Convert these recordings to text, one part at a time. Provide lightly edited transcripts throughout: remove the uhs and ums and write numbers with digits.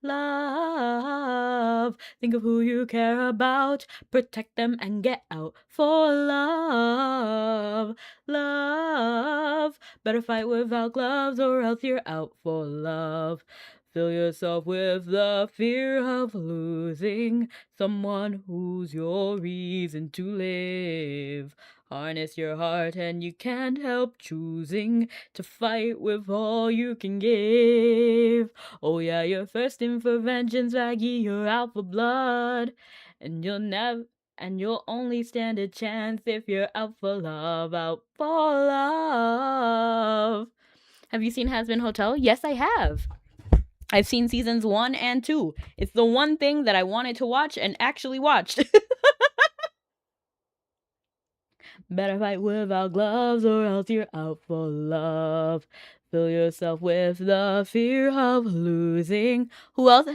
love. Think of who you care about, protect them and get out for love, love. Better fight without gloves or else you're out for love. Fill yourself with the fear of losing someone who's your reason to live. Harness your heart and you can't help choosing to fight with all you can give. Oh yeah, you're thirsting for vengeance, Maggie, you're out for blood. And you'll only stand a chance if you're out for love, out for love. Have you seen Has Been Hotel? Yes, I have. I've seen seasons 1 and 2. It's the one thing that I wanted to watch and actually watched. Better fight without gloves or else you're out for love. Fill yourself with the fear of losing. Who else?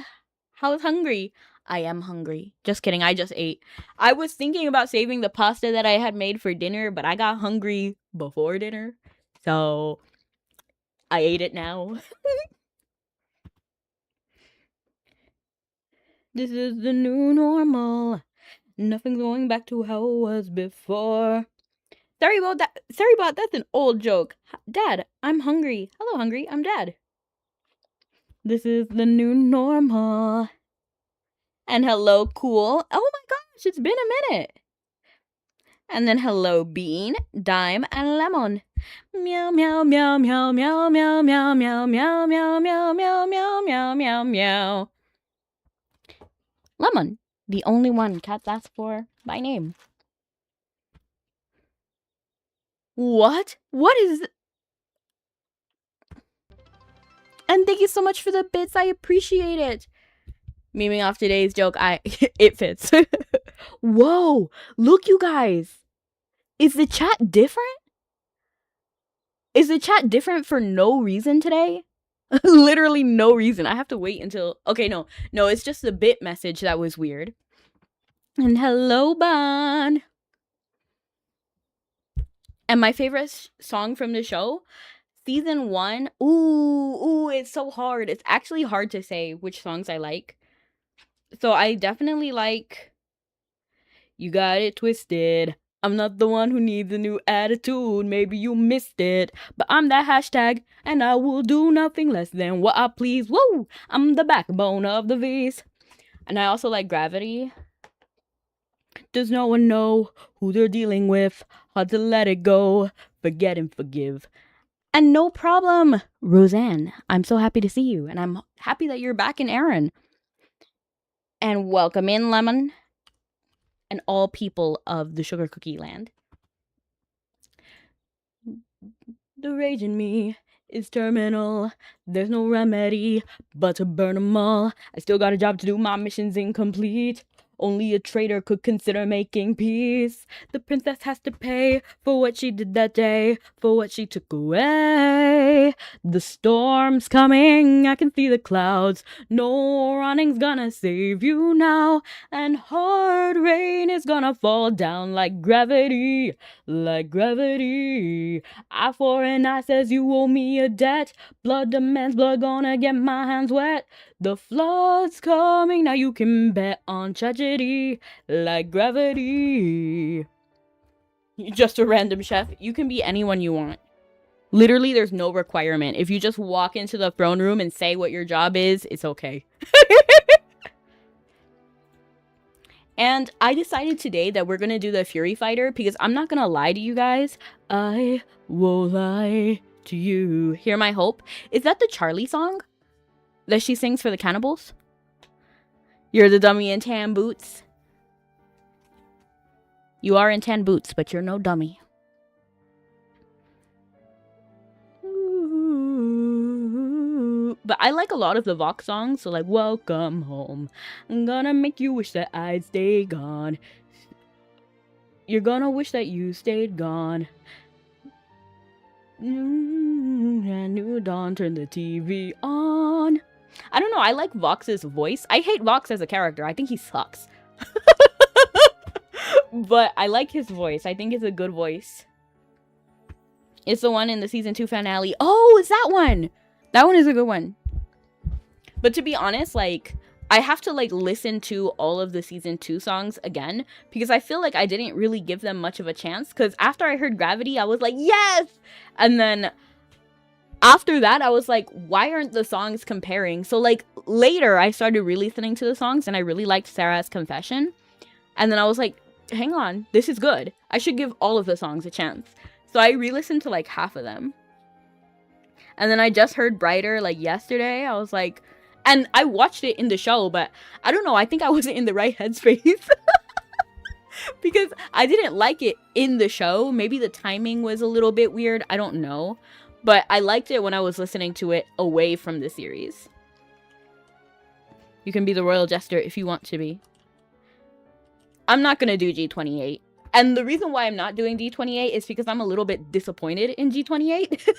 How's hungry? I am hungry. Just kidding, I just ate. I was thinking about saving the pasta that I had made for dinner, but I got hungry before dinner. So I ate it now. This is the new normal. Nothing's going back to how it was before. Sorry about that. That's an old joke. Dad, I'm hungry. Hello, hungry. I'm Dad. This is the new normal. And hello, cool. Oh my gosh, it's been a minute. And then hello, bean, dime, and lemon. Meow, meow, meow, meow, meow, meow, meow, meow, meow, meow, meow, meow, meow, meow, meow, meow. Lemon, the only one cats ask for by name. What? What is... And thank you so much for the bits. I appreciate it. Memeing off today's joke, it fits. Whoa, look you guys. Is the chat different? Is the chat different for no reason today? Literally no reason. I have to wait until... Okay, no, it's just the bit message that was weird. And hello, Bon. And my favorite song from the show, season 1. Ooh, it's so hard. It's actually hard to say which songs I like. So I definitely like You Got It Twisted. I'm not the one who needs a new attitude. Maybe you missed it, but I'm that hashtag, and I will do nothing less than what I please. Woo! I'm the backbone of the V's. And I also like Gravity. Does no one know who they're dealing with? Hard to let it go. Forget and forgive. And no problem, Roseanne. I'm so happy to see you, and I'm happy that you're back in Aaron. And welcome in, Lemon. And all people of the Sugar Cookie Land. The rage in me is terminal. There's no remedy but to burn them all. I still got a job to do, my mission's incomplete. Only a traitor could consider making peace. The princess has to pay for what she did that day, for what she took away. The storm's coming, I can see the clouds. No running's gonna save you now. And hard rain is gonna fall down like gravity, like gravity. Eye for an eye says you owe me a debt. Blood demands blood, gonna get my hands wet. The flood's coming, now you can bet on tragedy, like gravity. Just a random chef. You can be anyone you want. Literally, there's no requirement. If you just walk into the throne room and say what your job is, it's okay. And I decided today that we're going to do the Fury Fighter because I'm not going to lie to you guys. I won't lie to you. Hear My Hope. Is that the Charlie song that she sings for the cannibals? You're the dummy in tan boots. You are in tan boots, but you're no dummy. But I like a lot of the Vox songs, so like Welcome Home. I'm gonna make you wish that I'd stay gone. You're gonna wish that you stayed gone. New dawn, turn the TV on. I don't know, I like Vox's voice. I hate Vox as a character. I think he sucks. But I like his voice. I think it's a good voice. It's the one in the season 2 finale. Oh, it's that one! That one is a good one. But to be honest, like, I have to, like, listen to all of the season 2 songs again, because I feel like I didn't really give them much of a chance, because after I heard Gravity, I was like, yes! And then after that, I was like, why aren't the songs comparing? So, like, later, I started re-listening to the songs, and I really liked Sarah's Confession. And then I was like, hang on, this is good. I should give all of the songs a chance. So I re-listened to, like, half of them. And then I just heard Brighter, like, yesterday. I was like... And I watched it in the show, but I don't know, I think I wasn't in the right headspace. Because I didn't like it in the show. Maybe the timing was a little bit weird, I don't know. But I liked it when I was listening to it away from the series. You can be the royal jester if you want to be. I'm not gonna do G28. And the reason why I'm not doing G28 is because I'm a little bit disappointed in G28.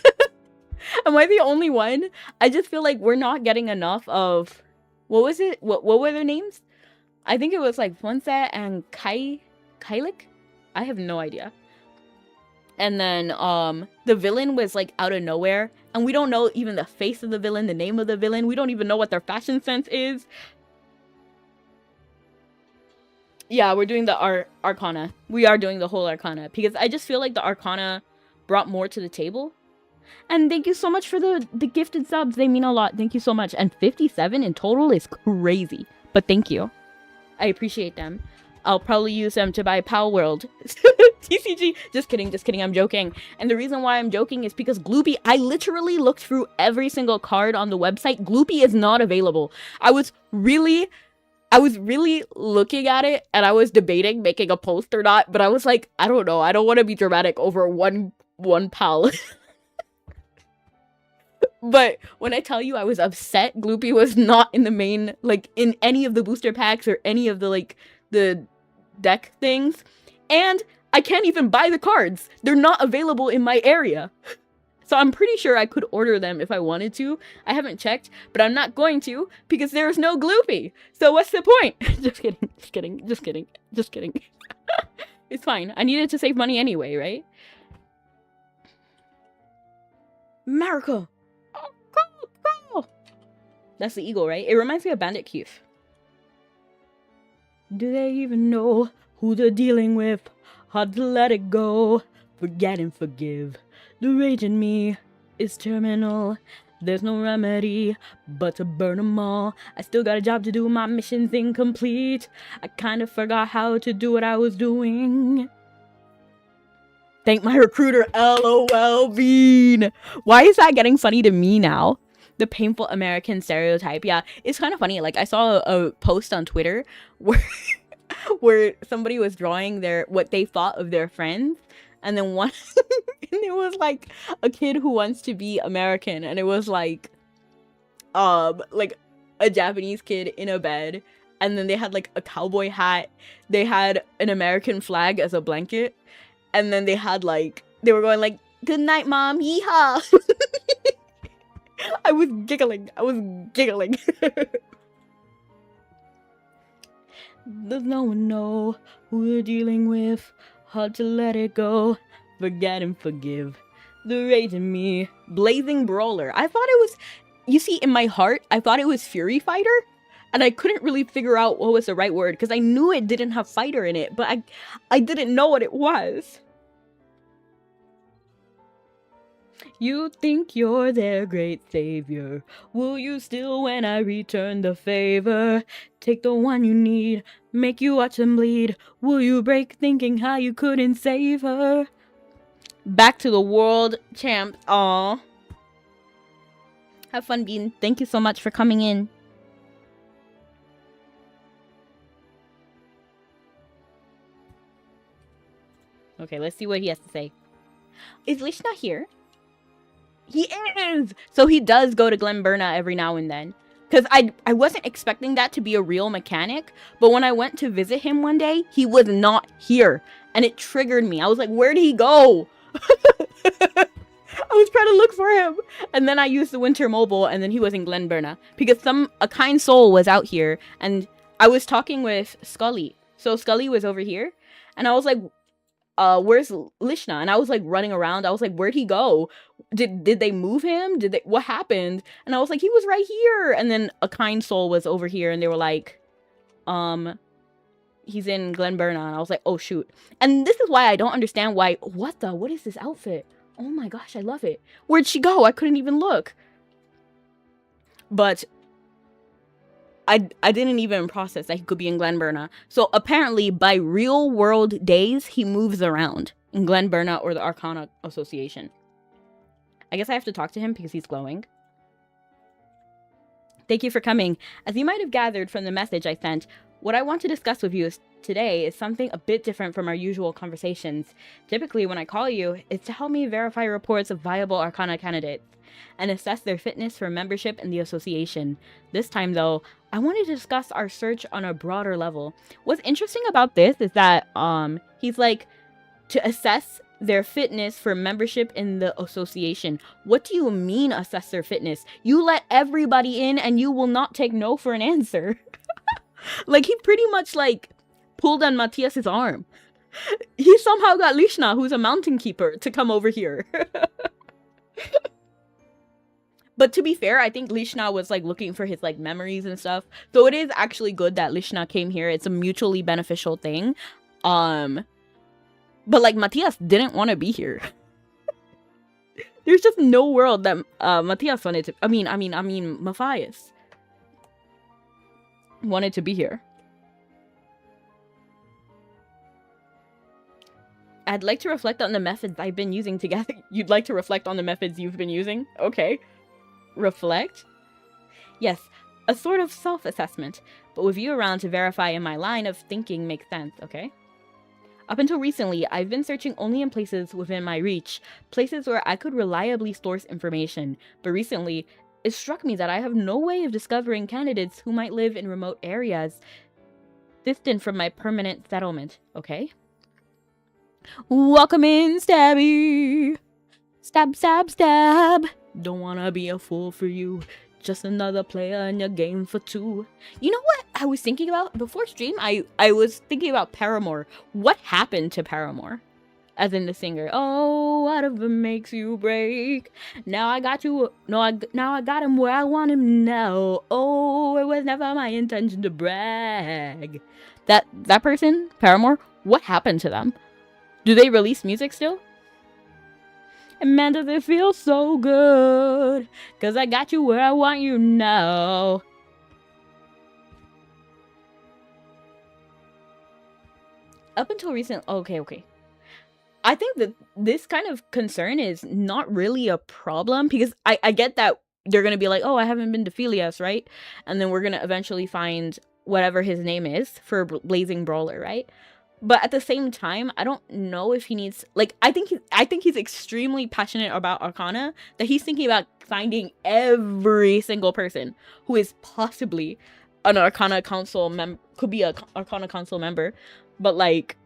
Am I the only one? I just feel like we're not getting enough of... What was it? What were their names? I think it was like Fonset and Kailik? I have no idea. And then the villain was like out of nowhere. And we don't know even the face of the villain, the name of the villain. We don't even know what their fashion sense is. Yeah, we're doing the Arcana. We are doing the whole Arcana. Because I just feel like the Arcana brought more to the table. And thank you so much for the gifted subs. They mean a lot. Thank you so much. And 57 in total is crazy. But thank you. I appreciate them. I'll probably use them to buy Pow World. TCG. Just kidding. I'm joking. And the reason why I'm joking is because Gloopy, I literally looked through every single card on the website. Gloopy is not available. I was really looking at it and I was debating making a post or not. But I was like, I don't know. I don't want to be dramatic over one pal. But when I tell you I was upset, Gloopy was not in the main, like, in any of the booster packs or any of the, like, the deck things. And I can't even buy the cards. They're not available in my area. So I'm pretty sure I could order them if I wanted to. I haven't checked, but I'm not going to because there's no Gloopy. So what's the point? Just kidding. It's fine. I needed to save money anyway, right? America! Go! That's the eagle, right? It reminds me of Bandit Keith. Do they even know who they're dealing with? Hard to let it go. Forget and forgive. The rage in me is terminal. There's no remedy but to burn them all. I still got a job to do. My mission's incomplete. I kind of forgot how to do what I was doing. Thank my recruiter, LOL Bean. Why is that getting funny to me now? The painful American stereotype. Yeah, it's kind of funny. Like, I saw a post on Twitter where somebody was drawing what they thought of their friends. And then one, and it was like a kid who wants to be American. And it was like a Japanese kid in a bed. And then they had like a cowboy hat. They had an American flag as a blanket. And then they had like, they were going like, good night, mom, yeehaw. I was giggling. Does no one know who you're dealing with? Hard to let it go. Forget and forgive. The rage in me. Blazing Brawler. I thought it was, you see, in my heart, I thought it was Fury Fighter. And I couldn't really figure out what was the right word, because I knew it didn't have fighter in it, but I didn't know what it was. You think you're their great savior. Will you still when I return the favor? Take the one you need, make you watch them bleed. Will you break thinking how you couldn't save her? Back to the world champ. Aw. Have fun, Bean. Thank you so much for coming in. Okay, let's see what he has to say. Is Lishna here? He is! So he does go to Glenburna every now and then. Because I wasn't expecting that to be a real mechanic. But when I went to visit him one day, he was not here. And it triggered me. I was like, where did he go? I was trying to look for him. And then I used the Winter Mobile, and then he was in Glenburna. Because a kind soul was out here. And I was talking with Scully. So Scully was over here. And I was like, where's Lishna? And I was like running around. I was like, where'd he go? Did they move him? What happened? And I was like, he was right here. And then a kind soul was over here, and they were like, he's in Glenburna. And I was like, oh shoot. And this is why I don't understand why. What is this outfit? Oh my gosh, I love it. Where'd she go? I couldn't even look. But I didn't even process that he could be in Glenburna. So apparently, by real world days, he moves around in Glenburna or the Arcana Association. I guess I have to talk to him because he's glowing. Thank you for coming. As you might have gathered from the message I sent, what I want to discuss with you today is something a bit different from our usual conversations. Typically, when I call you, it's to help me verify reports of viable Arcana candidates and assess their fitness for membership in the association. This time, though, I wanted to discuss our search on a broader level. What's interesting about this is that he's like, to assess their fitness for membership in the association. What do you mean assess their fitness? You let everybody in and you will not take no for an answer. Like, he pretty much like pulled on Matthias's arm. He somehow got Lishna, who's a mountain keeper, to come over here. But to be fair, I think Lishna was like looking for his like memories and stuff. So it is actually good that Lishna came here. It's a mutually beneficial thing. But like Matthias didn't want to be here. There's just no world that Matthias wanted to. I mean, Matthias wanted to be here. I'd like to reflect on the methods I've been using together. You'd like to reflect on the methods you've been using? Okay. Reflect? Yes, a sort of self-assessment, but with you around to verify in my line of thinking makes sense, okay? Up until recently, I've been searching only in places within my reach, places where I could reliably source information, but recently, it struck me that I have no way of discovering candidates who might live in remote areas distant from my permanent settlement, okay? Welcome in, Stabby! Stab, stab, stab! Don't wanna be a fool for you. Just another player in your game for two. You know what I was thinking about? Before stream, I was thinking about Paramore. What happened to Paramore? As in the singer. Oh, whatever makes you break. Now I got you. Now I got him where I want him now. Oh, it was never my intention to brag. That person, Paramore, what happened to them? Do they release music still? And man, does it feel so good, 'cause I got you where I want you now. Up until recent, okay. I think that this kind of concern is not really a problem, because I get that they're going to be like, oh, I haven't been to Philias, right? And then we're going to eventually find whatever his name is for Blazing Brawler, right? But at the same time, I don't know if he needs, like, I think he's extremely passionate about Arcana, that he's thinking about finding every single person who is possibly an Arcana Council member, could be an Arcana Council member, but like,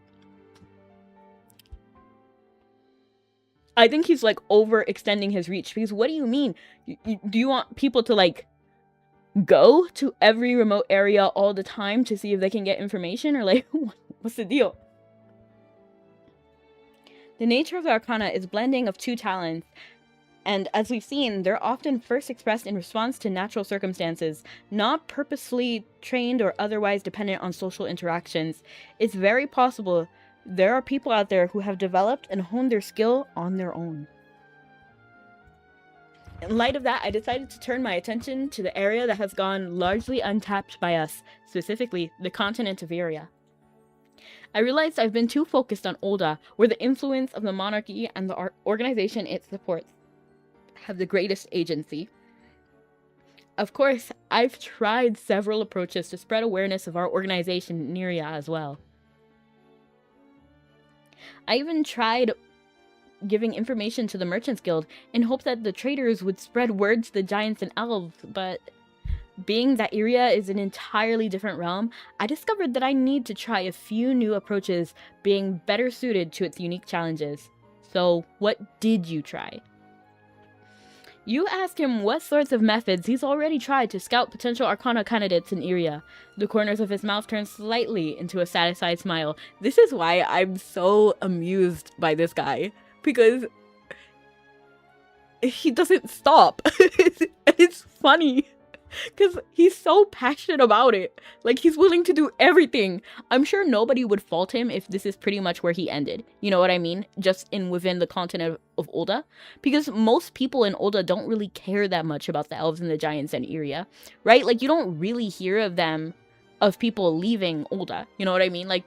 I think he's like overextending his reach, because what do you mean? Do you want people to like go to every remote area all the time to see if they can get information, or like, what's the deal? The nature of the Arcana is blending of two talents, and as we've seen, they're often first expressed in response to natural circumstances, not purposefully trained or otherwise dependent on social interactions. It's very possible there are people out there who have developed and honed their skill on their own. In light of that, I decided to turn my attention to the area that has gone largely untapped by us, specifically the continent of Iria. I realized I've been too focused on Olda, where the influence of the monarchy and the organization it supports have the greatest agency. Of course, I've tried several approaches to spread awareness of our organization in Iria as well. I even tried giving information to the Merchants Guild in hopes that the traders would spread word to the giants and elves, but being that Iria is an entirely different realm, I discovered that I need to try a few new approaches being better suited to its unique challenges. So, what did you try? You ask him what sorts of methods he's already tried to scout potential Arcana candidates in Iria. The corners of his mouth turn slightly into a satisfied smile. This is why I'm so amused by this guy, because he doesn't stop. It's funny. Because he's so passionate about it. Like, he's willing to do everything. I'm sure nobody would fault him if this is pretty much where he ended. You know what I mean? Just within the continent of Ul'dah. Because most people in Ul'dah don't really care that much about the elves and the giants and Iria. Right? Like, you don't really hear of people leaving Ul'dah. You know what I mean? Like,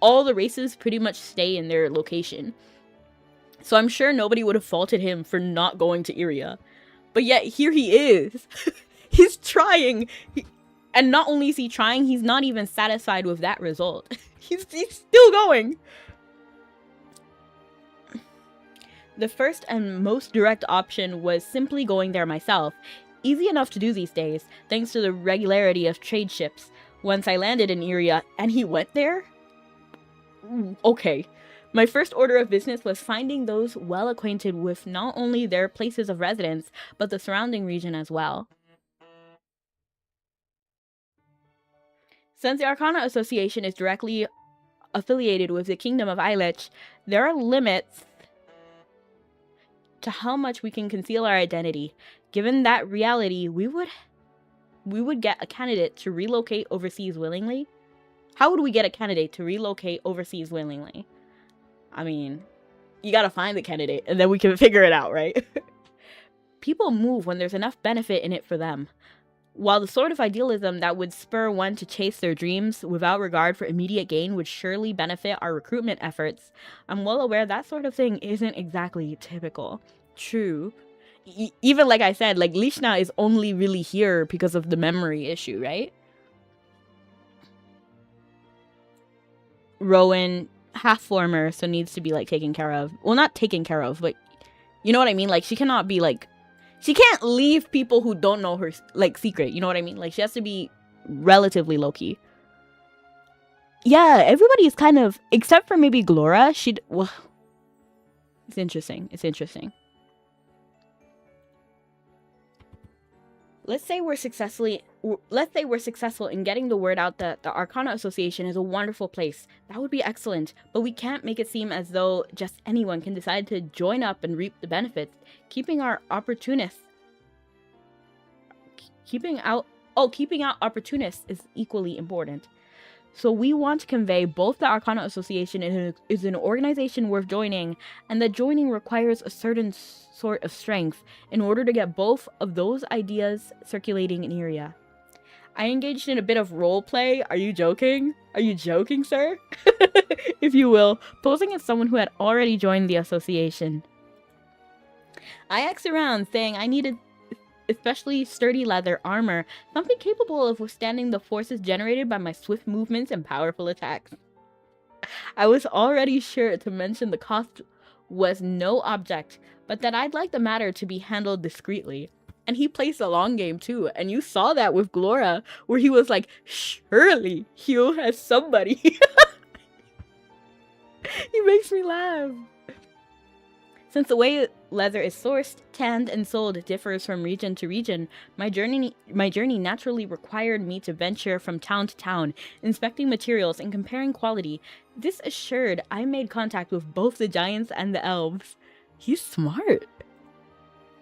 all the races pretty much stay in their location. So I'm sure nobody would have faulted him for not going to Iria. But yet, here he is. He's trying, and not only is he trying, he's not even satisfied with that result. He's still going. The first and most direct option was simply going there myself. Easy enough to do these days, thanks to the regularity of trade ships. Once I landed in Iria, and he went there? Okay. My first order of business was finding those well acquainted with not only their places of residence, but the surrounding region as well. Since the Arcana Association is directly affiliated with the Kingdom of Eilech, there are limits to how much we can conceal our identity. Given that reality, we would get a candidate to relocate overseas willingly. How would we get a candidate to relocate overseas willingly? I mean, you gotta find the candidate, and then we can figure it out, right? People move when there's enough benefit in it for them. While the sort of idealism that would spur one to chase their dreams without regard for immediate gain would surely benefit our recruitment efforts, I'm well aware that sort of thing isn't exactly typical. True. Even like I said, like, Lishna is only really here because of the memory issue, right? Rowan, half-former, so needs to be, like, taken care of. Well, not taken care of, but you know what I mean? Like, she cannot be, like, she can't leave people who don't know her, like, secret. You know what I mean? Like, she has to be relatively low-key. Yeah, everybody is kind of, except for maybe Glora, well, it's interesting. It's interesting. Let's say we're successful in getting the word out that the Arcana Association is a wonderful place. That would be excellent, but we can't make it seem as though just anyone can decide to join up and reap the benefits. Keeping out opportunists is equally important. So we want to convey both the Arcana Association is an organization worth joining, and that joining requires a certain sort of strength in order to get both of those ideas circulating in Iria. I engaged in a bit of roleplay. Are you joking? Are you joking, sir? If you will, posing as someone who had already joined the association. I asked around, saying I needed especially sturdy leather armor, something capable of withstanding the forces generated by my swift movements and powerful attacks. I was already sure to mention the cost was no object, but that I'd like the matter to be handled discreetly. And he plays the long game too, and you saw that with Glora, where he was like, surely Hugh has somebody. He makes me laugh. Since the way leather is sourced, tanned, and sold differs from region to region, my journey naturally required me to venture from town to town, inspecting materials and comparing quality. This assured, I made contact with both the giants and the elves. He's smart.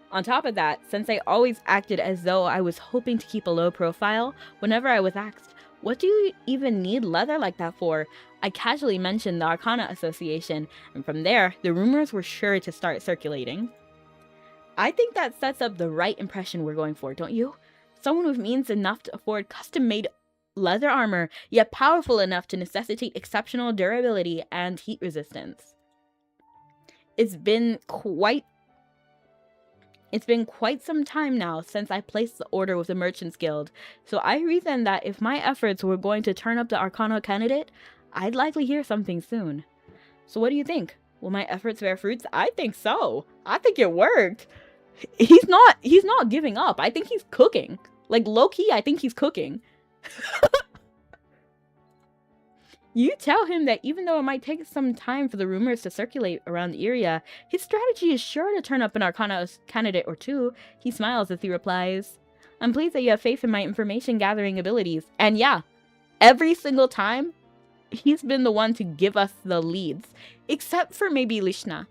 On top of that, since I always acted as though I was hoping to keep a low profile, whenever I was asked, "What do you even need leather like that for?" I casually mentioned the Arcana Association, and from there, the rumors were sure to start circulating. I think that sets up the right impression we're going for, don't you? Someone with means enough to afford custom-made leather armor, yet powerful enough to necessitate exceptional durability and heat resistance. It's been quite some time now since I placed the order with the Merchants Guild, so I reasoned that if my efforts were going to turn up the Arcana candidate, I'd likely hear something soon. So what do you think? Will my efforts bear fruits? I think so. I think it worked. He's not giving up. I think he's cooking. Like, low-key, I think he's cooking. You tell him that even though it might take some time for the rumors to circulate around the area, his strategy is sure to turn up an Arcana candidate or two. He smiles as he replies, I'm pleased that you have faith in my information gathering abilities. And yeah, every single time, he's been the one to give us the leads. Except for maybe Lishna.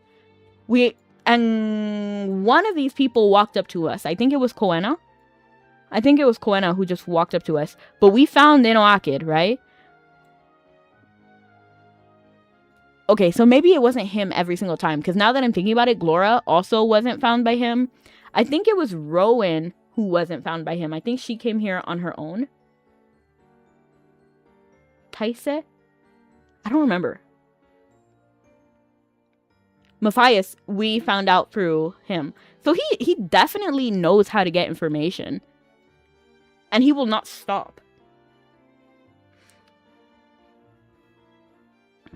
And one of these people walked up to us. I think it was Koena. I think it was Koena who just walked up to us. But we found Inoakid, right? Okay, so maybe it wasn't him every single time. Because now that I'm thinking about it, Glora also wasn't found by him. I think it was Rowan who wasn't found by him. I think she came here on her own. Taise? I don't remember. Matthias, we found out through him. So he definitely knows how to get information. And he will not stop.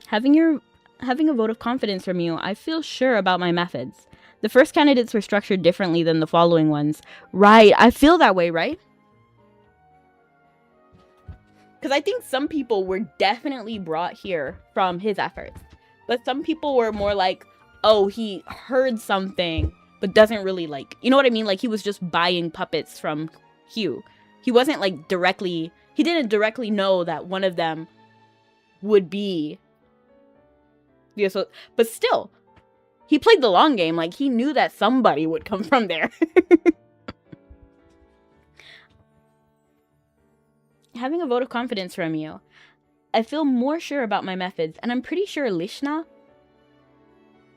Having a vote of confidence from you, I feel sure about my methods. The first candidates were structured differently than the following ones. Right, I feel that way, right? Because I think some people were definitely brought here from his efforts. But some people were more like, oh, he heard something, but doesn't really like... You know what I mean? Like, he was just buying puppets from Hugh. He wasn't, like, directly... He didn't directly know that one of them would be... Yeah, so, but still, he played the long game. Like, he knew that somebody would come from there. Having a vote of confidence from you, I feel more sure about my methods, and I'm pretty sure Lishna...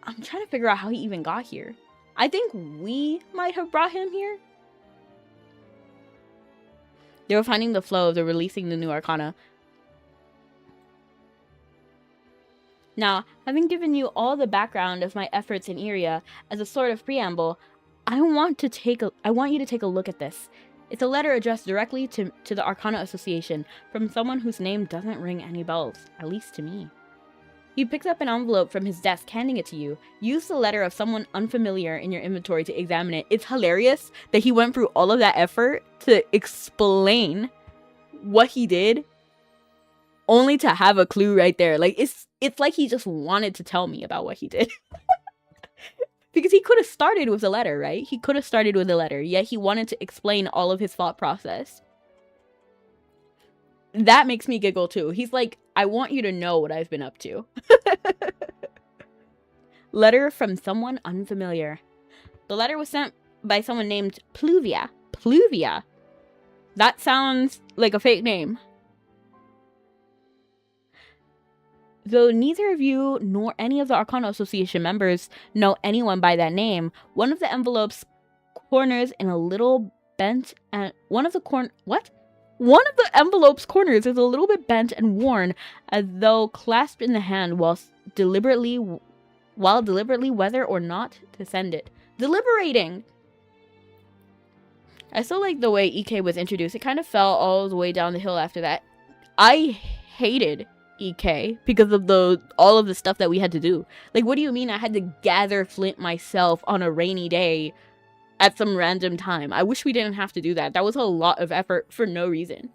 I'm trying to figure out how he even got here. I think we might have brought him here. They were finding the flow of the releasing the new Arcana. Now, having given you all the background of my efforts in Iria as a sort of preamble, I want you to take a look at this. It's a letter addressed directly to the Arcana Association from someone whose name doesn't ring any bells, at least to me. He picks up an envelope from his desk, handing it to you. Use the letter of someone unfamiliar in your inventory to examine it. It's hilarious that he went through all of that effort to explain what he did, only to have a clue right there. Like, it's like he just wanted to tell me about what he did. Because he could have started with a letter, right? He could have started with a letter, yet he wanted to explain all of his thought process. That makes me giggle too. He's like, I want you to know what I've been up to. Letter from someone unfamiliar. The letter was sent by someone named Pluvia. Pluvia? That sounds like a fake name. Though neither of you nor any of the Arcana Association members know anyone by that name, one of the envelope's corners in a little bent and one of the envelope's corners is a little bit bent and worn, as though clasped in the hand while deliberately whether or not to send it. Deliberating! I still like the way EK was introduced. It kind of fell all the way down the hill after that. I hated EK because of all of the stuff that we had to do. Like, what do you mean I had to gather flint myself on a rainy day at some random time? I wish we didn't have to do that. That was a lot of effort for no reason.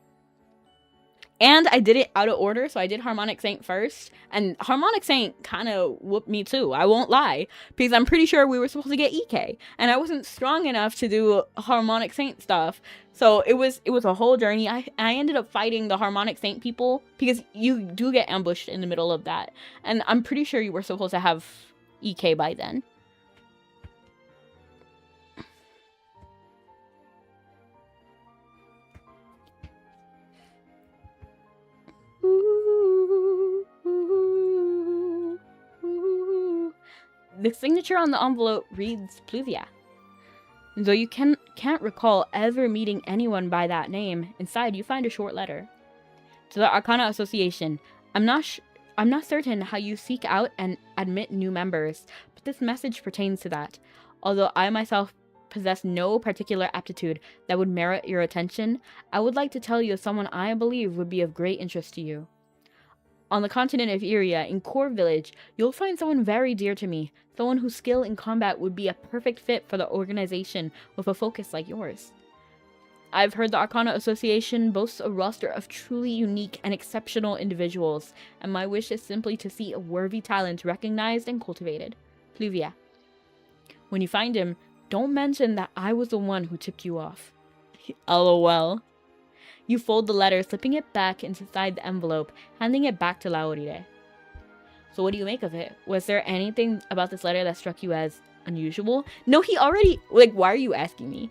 And I did it out of order, so I did Harmonic Saint first. And Harmonic Saint kind of whooped me too, I won't lie. Because I'm pretty sure we were supposed to get EK. And I wasn't strong enough to do Harmonic Saint stuff. So it was a whole journey. I ended up fighting the Harmonic Saint people. Because you do get ambushed in the middle of that. And I'm pretty sure you were supposed to have EK by then. The signature on the envelope reads Pluvia. Though you can't recall ever meeting anyone by that name, inside you find a short letter. To the Arcana Association, I'm not certain how you seek out and admit new members, but this message pertains to that. Although I myself possess no particular aptitude that would merit your attention, I would like to tell you of someone I believe would be of great interest to you. On the continent of Iria, in Core Village, you'll find someone very dear to me, someone whose skill in combat would be a perfect fit for the organization with a focus like yours. I've heard the Arcana Association boasts a roster of truly unique and exceptional individuals, and my wish is simply to see a worthy talent recognized and cultivated. Pluvia. When you find him, don't mention that I was the one who tipped you off. LOL. You fold the letter, slipping it back inside the envelope, handing it back to Lauride. So what do you make of it? Was there anything about this letter that struck you as unusual? No, he already... Like, why are you asking me?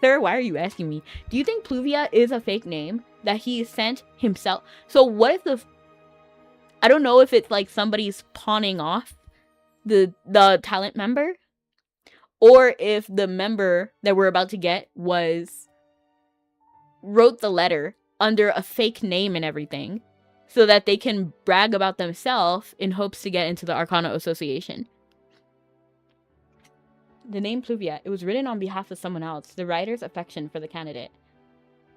Sir, why are you asking me? Do you think Pluvia is a fake name that he sent himself? So what if the... I don't know if it's like somebody's pawning off the talent member, or if the member that we're about to get wrote the letter under a fake name and everything, so that they can brag about themselves in hopes to get into the Arcana Association. The name Pluvia, it was written on behalf of someone else. The writer's affection for the candidate.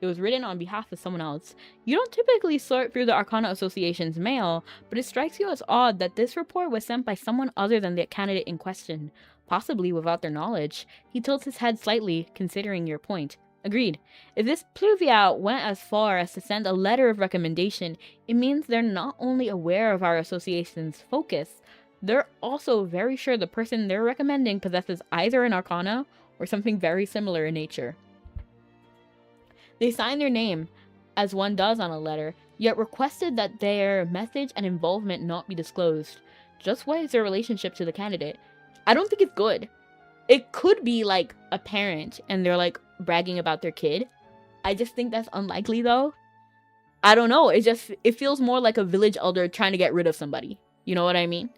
It was written on behalf of someone else. You don't typically sort through the Arcana Association's mail, but it strikes you as odd that this report was sent by someone other than the candidate in question, possibly without their knowledge. He tilts his head slightly, considering your point. Agreed. If this Pluvia went as far as to send a letter of recommendation, it means they're not only aware of our association's focus, they're also very sure the person they're recommending possesses either an arcana or something very similar in nature. They signed their name, as one does on a letter, yet requested that their message and involvement not be disclosed. Just what is their relationship to the candidate? I don't think it's good. It could be like a parent and they're like bragging about their kid. I just think that's unlikely though. I don't know. It feels more like a village elder trying to get rid of somebody. You know what I mean?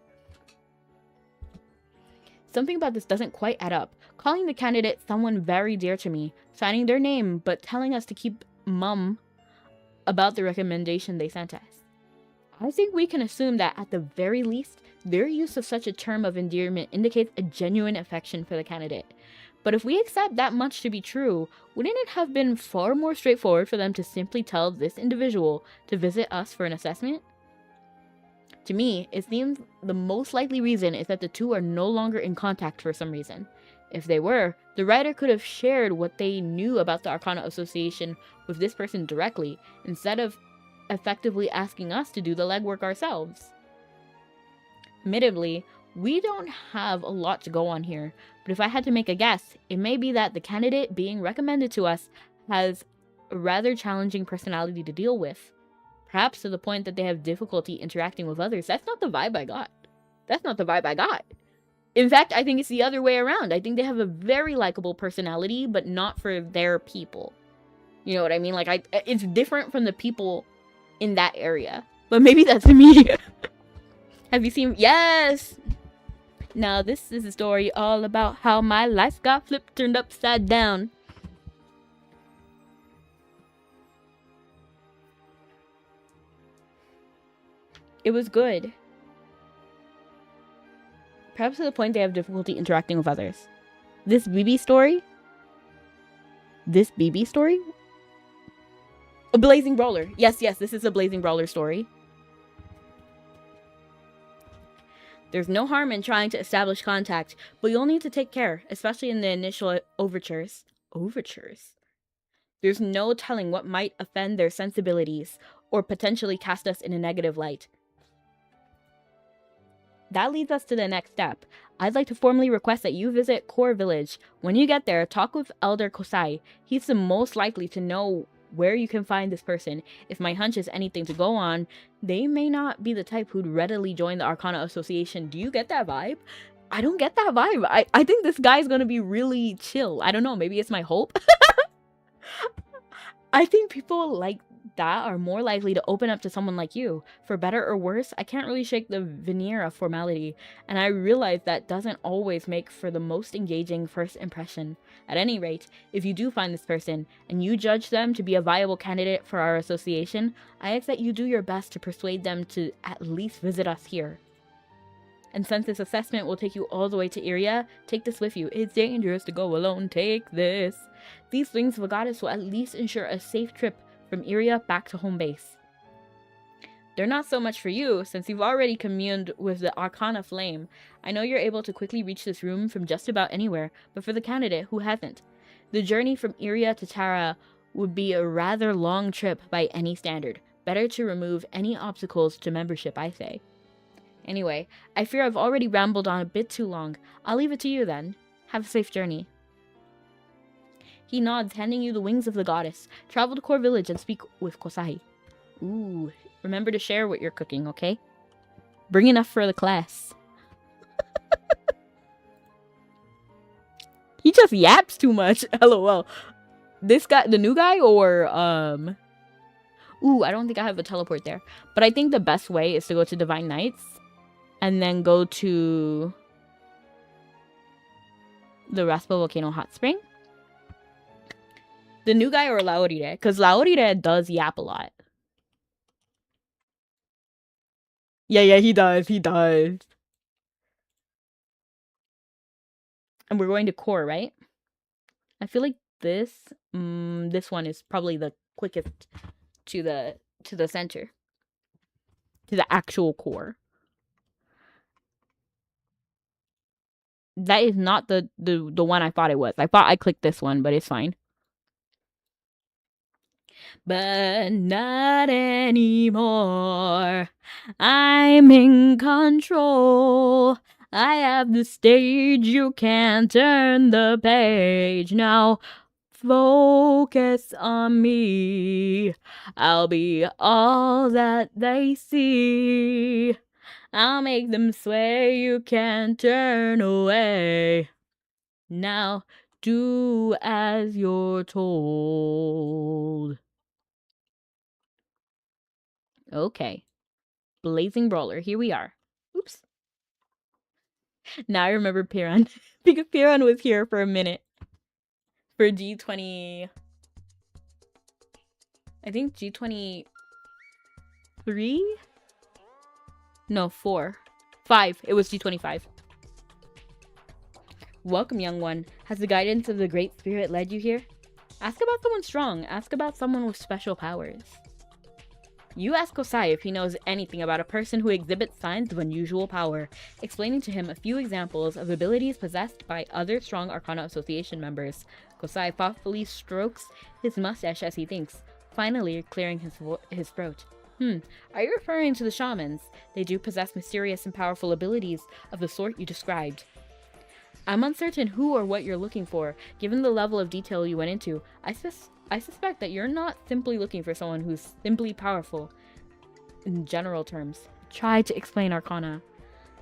Something about this doesn't quite add up. Calling the candidate someone very dear to me, signing their name, but telling us to keep mum about the recommendation they sent us. I think we can assume that at the very least, their use of such a term of endearment indicates a genuine affection for the candidate. But if we accept that much to be true, wouldn't it have been far more straightforward for them to simply tell this individual to visit us for an assessment? To me, it seems the most likely reason is that the two are no longer in contact for some reason. If they were, the writer could have shared what they knew about the Arcana Association with this person directly, instead of effectively asking us to do the legwork ourselves. Admittedly, we don't have a lot to go on here, but if I had to make a guess, it may be that the candidate being recommended to us has a rather challenging personality to deal with. Perhaps to the point that they have difficulty interacting with others. That's not the vibe I got. That's not the vibe I got. In fact, I think it's the other way around. I think they have a very likable personality, but not for their people. You know what I mean? Like, it's different from the people in that area. But maybe that's me. Have you seen? Yes! Now, this is a story all about how my life got flipped, turned upside down. It was good. Perhaps to the point they have difficulty interacting with others. This BB story? This BB story? A Blazing Brawler. Yes, this is a Blazing Brawler story. There's no harm in trying to establish contact, but you'll need to take care, especially in the initial overtures. Overtures? There's no telling what might offend their sensibilities, or potentially cast us in a negative light. That leads us to the next step. I'd like to formally request that you visit Core Village. When you get there, talk with Elder Kosai. He's the most likely to know where you can find this person. If my hunch is anything to go on, they may not be the type who'd readily join the Arcana Association. Do you get that vibe? I don't get that vibe. I think this guy's gonna be really chill. I don't know, maybe it's my hope. I think people like that are more likely to open up to someone like you. For better or worse, I can't really shake the veneer of formality, and I realize that doesn't always make for the most engaging first impression. At any rate, if you do find this person, and you judge them to be a viable candidate for our association, I ask that you do your best to persuade them to at least visit us here. And since this assessment will take you all the way to Iria, take this with you. It's dangerous to go alone. Take this. These wings of a goddess will at least ensure a safe trip from Iria back to home base. They're not so much for you, since you've already communed with the Arcana Flame. I know you're able to quickly reach this room from just about anywhere, but for the candidate who hasn't, the journey from Iria to Tara would be a rather long trip by any standard. Better to remove any obstacles to membership, I say. Anyway, I fear I've already rambled on a bit too long. I'll leave it to you then. Have a safe journey. He nods, handing you the wings of the goddess. Travel to Core Village and speak with Kosai. Ooh, remember to share what you're cooking, okay? Bring enough for the class. He just yaps too much. LOL. This guy, the new guy, or ooh, I don't think I have a teleport there. But I think the best way is to go to Divine Knights and then go to the Raspa Volcano Hot Spring. The new guy or Laurire, because Laurire does yap a lot. Yeah, he does. And we're going to Core, right? I feel like this one is probably the quickest to the center. To the actual Core. That is not the one I thought it was. I thought I clicked this one, but it's fine. But not anymore. I'm in control. I have the stage, you can't turn the page. Now focus on me. I'll be all that they see. I'll make them sway, you can't turn away. Now do as you're told. Okay. Blazing Brawler, here we are. Oops. Now I remember Piran. Because Piran was here for a minute. For G20... I think G23? No, 4. 5. It was G25. Welcome, young one. Has the guidance of the Great Spirit led you here? Ask about someone strong. Ask about someone with special powers. You ask Kosai if he knows anything about a person who exhibits signs of unusual power, explaining to him a few examples of abilities possessed by other strong Arcana Association members. Kosai thoughtfully strokes his mustache as he thinks, finally clearing his throat. Are you referring to the shamans? They do possess mysterious and powerful abilities of the sort you described. I'm uncertain who or what you're looking for, given the level of detail you went into. I suspect that you're not simply looking for someone who's simply powerful. In general terms, try to explain Arcana.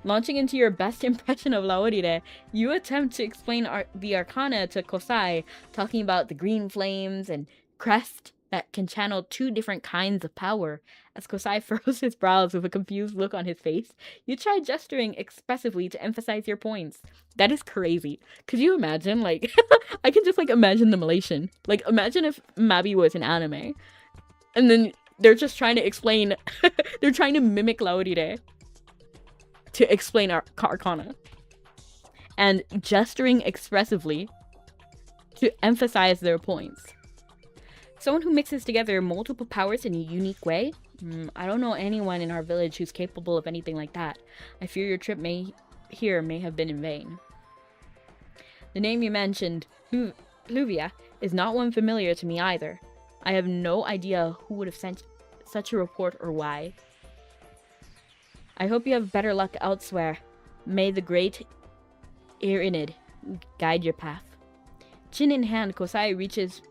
Launching into your best impression of Laurire, you attempt to explain the Arcana to Kosai, talking about the green flames and crest that can channel 2 different kinds of power. As Kosai furrows his brows with a confused look on his face, you try gesturing expressively to emphasize your points. That is crazy. Could you imagine, like, I can just, like, imagine the Malaysian. Like, imagine if Mabi was an anime. And then they're just trying to explain, they're trying to mimic Laurire to explain Arcana. And gesturing expressively to emphasize their points. Someone who mixes together multiple powers in a unique way? I don't know anyone in our village who's capable of anything like that. I fear your trip here may have been in vain. The name you mentioned, Luvia, is not one familiar to me either. I have no idea who would have sent such a report or why. I hope you have better luck elsewhere. May the great Irinid guide your path. Chin in hand, Kosai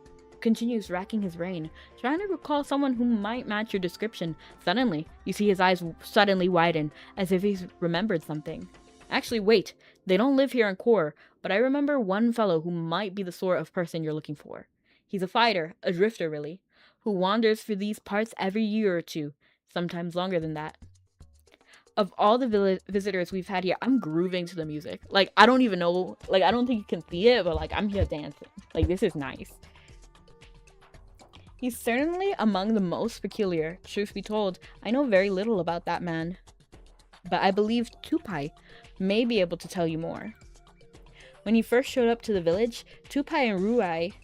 continues racking his brain, trying to recall someone who might match your description. Suddenly, you see his eyes suddenly widen, as if he's remembered something. Actually, wait, they don't live here in Core, but I remember one fellow who might be the sort of person you're looking for. He's a fighter, a drifter really, who wanders through these parts every year or 2, sometimes longer than that. Of all the visitors we've had here, I'm grooving to the music. Like, I don't even know, like, I don't think you can see it, but, like, I'm here dancing. Like, this is nice. He's certainly among the most peculiar. Truth be told, I know very little about that man. But I believe Tupai may be able to tell you more. When he first showed up to the village, Tupai and Ruai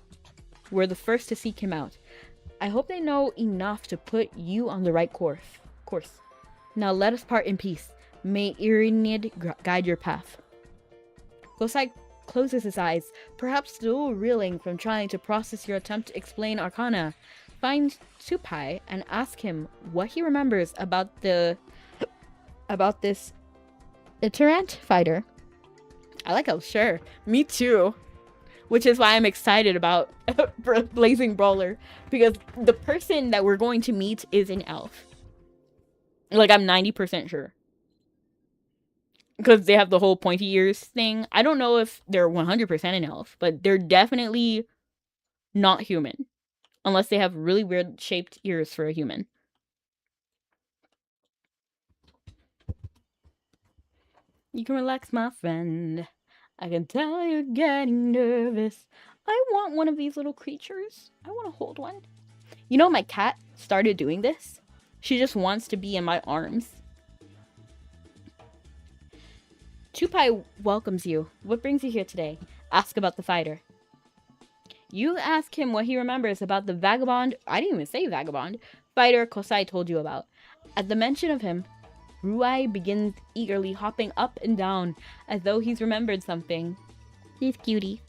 were the first to seek him out. I hope they know enough to put you on the right course. Now let us part in peace. May Irinid guide your path. Kosai closes his eyes, perhaps still reeling from trying to process your attempt to explain Arcana. Find Tupai and ask him what he remembers about this iterant fighter. I like how sure. Me too. Which is why I'm excited about Blazing Brawler. Because the person that we're going to meet is an elf. Like, I'm 90% sure. Because they have the whole pointy ears thing. I don't know if they're 100% an elf. But they're definitely not human. Unless they have really weird shaped ears for a human. You can relax, my friend. I can tell you're getting nervous. I want one of these little creatures. I want to hold one. You know, my cat started doing this. She just wants to be in my arms. Tupai welcomes you. What brings you here today? Ask about the fighter. You ask him what he remembers about the vagabond, I didn't even say vagabond, fighter Kosai told you about. At the mention of him, Ruai begins eagerly hopping up and down as though he's remembered something. He's cutie.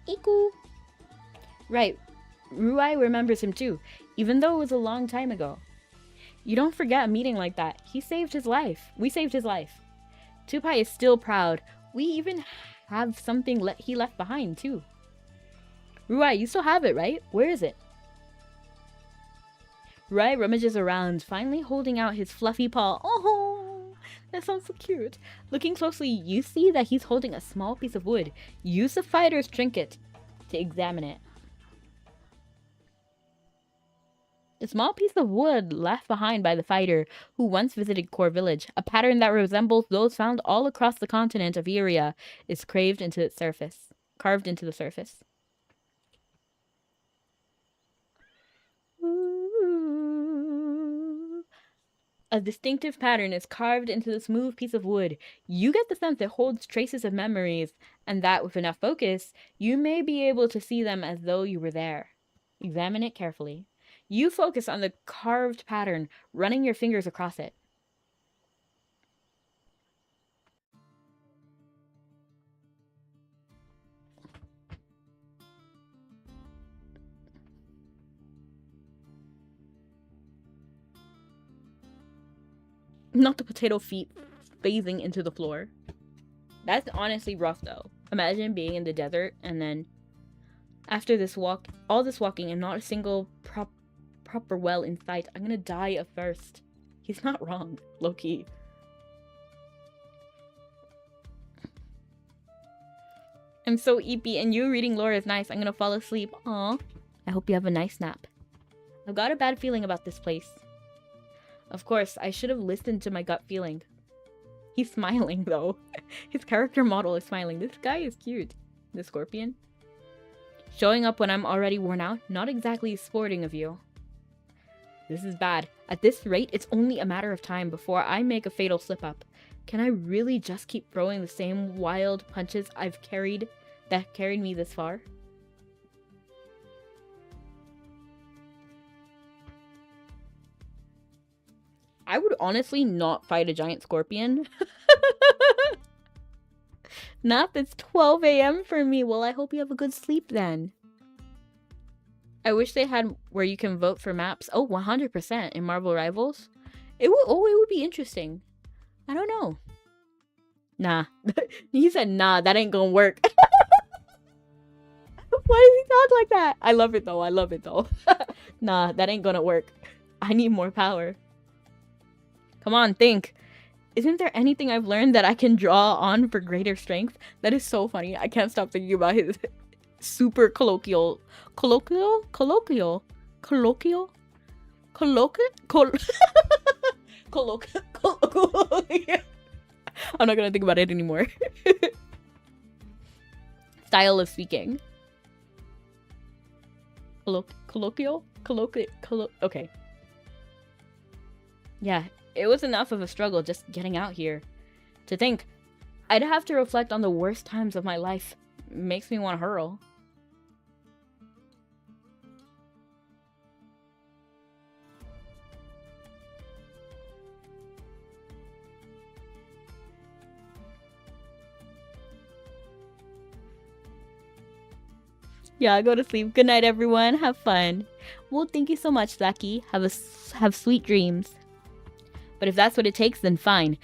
Iku. Right, Ruai remembers him too, even though it was a long time ago. You don't forget a meeting like that. He saved his life. We saved his life. Tupai is still proud. We even have something he left behind too. Ruai, you still have it, right? Where is it? Ruai rummages around, finally holding out his fluffy paw. Oh, that sounds so cute. Looking closely, you see that he's holding a small piece of wood. Use the fighter's trinket to examine it. A small piece of wood left behind by the fighter who once visited Core Village, a pattern that resembles those found all across the continent of Iria, is carved into the surface. Ooh. A distinctive pattern is carved into the smooth piece of wood. You get the sense it holds traces of memories, and that with enough focus, you may be able to see them as though you were there. Examine it carefully. You focus on the carved pattern, running your fingers across it. Not the potato feet phasing into the floor. That's honestly rough though. Imagine being in the desert and then after this walk, all this walking and not a single proper well in sight, I'm gonna die of thirst. He's not wrong, low-key. I'm so eepy and you reading lore is nice. I'm gonna fall asleep. Aw. I hope you have a nice nap. I've got a bad feeling about this place. Of course, I should have listened to my gut feeling. He's smiling though. His character model is smiling. This guy is cute. The scorpion. Showing up when I'm already worn out? Not exactly sporting of you. This is bad. At this rate, it's only a matter of time before I make a fatal slip-up. Can I really just keep throwing the same wild punches that carried me this far? I would honestly not fight a giant scorpion. Nap, it's 12 a.m. for me. Well, I hope you have a good sleep then. I wish they had where you can vote for maps. Oh, 100% in Marvel Rivals. It would be interesting. I don't know. Nah. He said, nah, that ain't gonna work. Why does he talk like that? I love it though. Nah, that ain't gonna work. I need more power. Come on, think. Isn't there anything I've learned that I can draw on for greater strength? That is so funny. I can't stop thinking about his super colloquial. I'm not gonna think about it anymore. Style of speaking. Colloquial? Okay. Yeah, it was enough of a struggle just getting out here. To think, I'd have to reflect on the worst times of my life. Makes me want to hurl. Yeah, go to sleep. Good night, everyone. Have fun. Well, thank you so much, Zaki. Have sweet dreams. But if that's what it takes, then fine.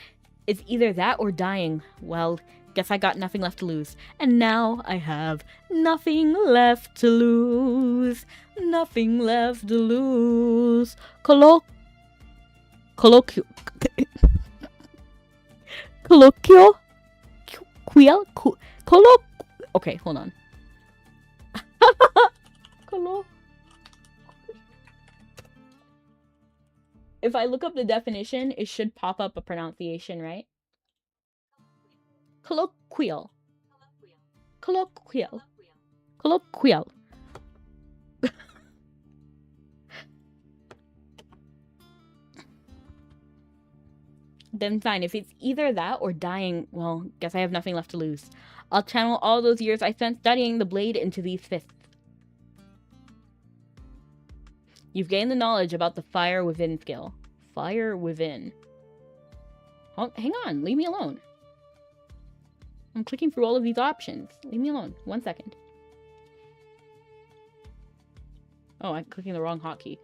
It's either that or dying. Well, guess I got nothing left to lose. And now I have nothing left to lose. Nothing left to lose. Colloquial? Okay, hold on. If I look up the definition, it should pop up a pronunciation, right? Colloquial. Colloquial. Colloquial. Then fine, if it's either that or dying, well, guess I have nothing left to lose. I'll channel all those years I spent studying the blade into these fists. You've gained the knowledge about the fire within skill. Fire within. Oh, hang on, leave me alone. I'm clicking through all of these options. Leave me alone. 1 second. Oh, I'm clicking the wrong hotkey.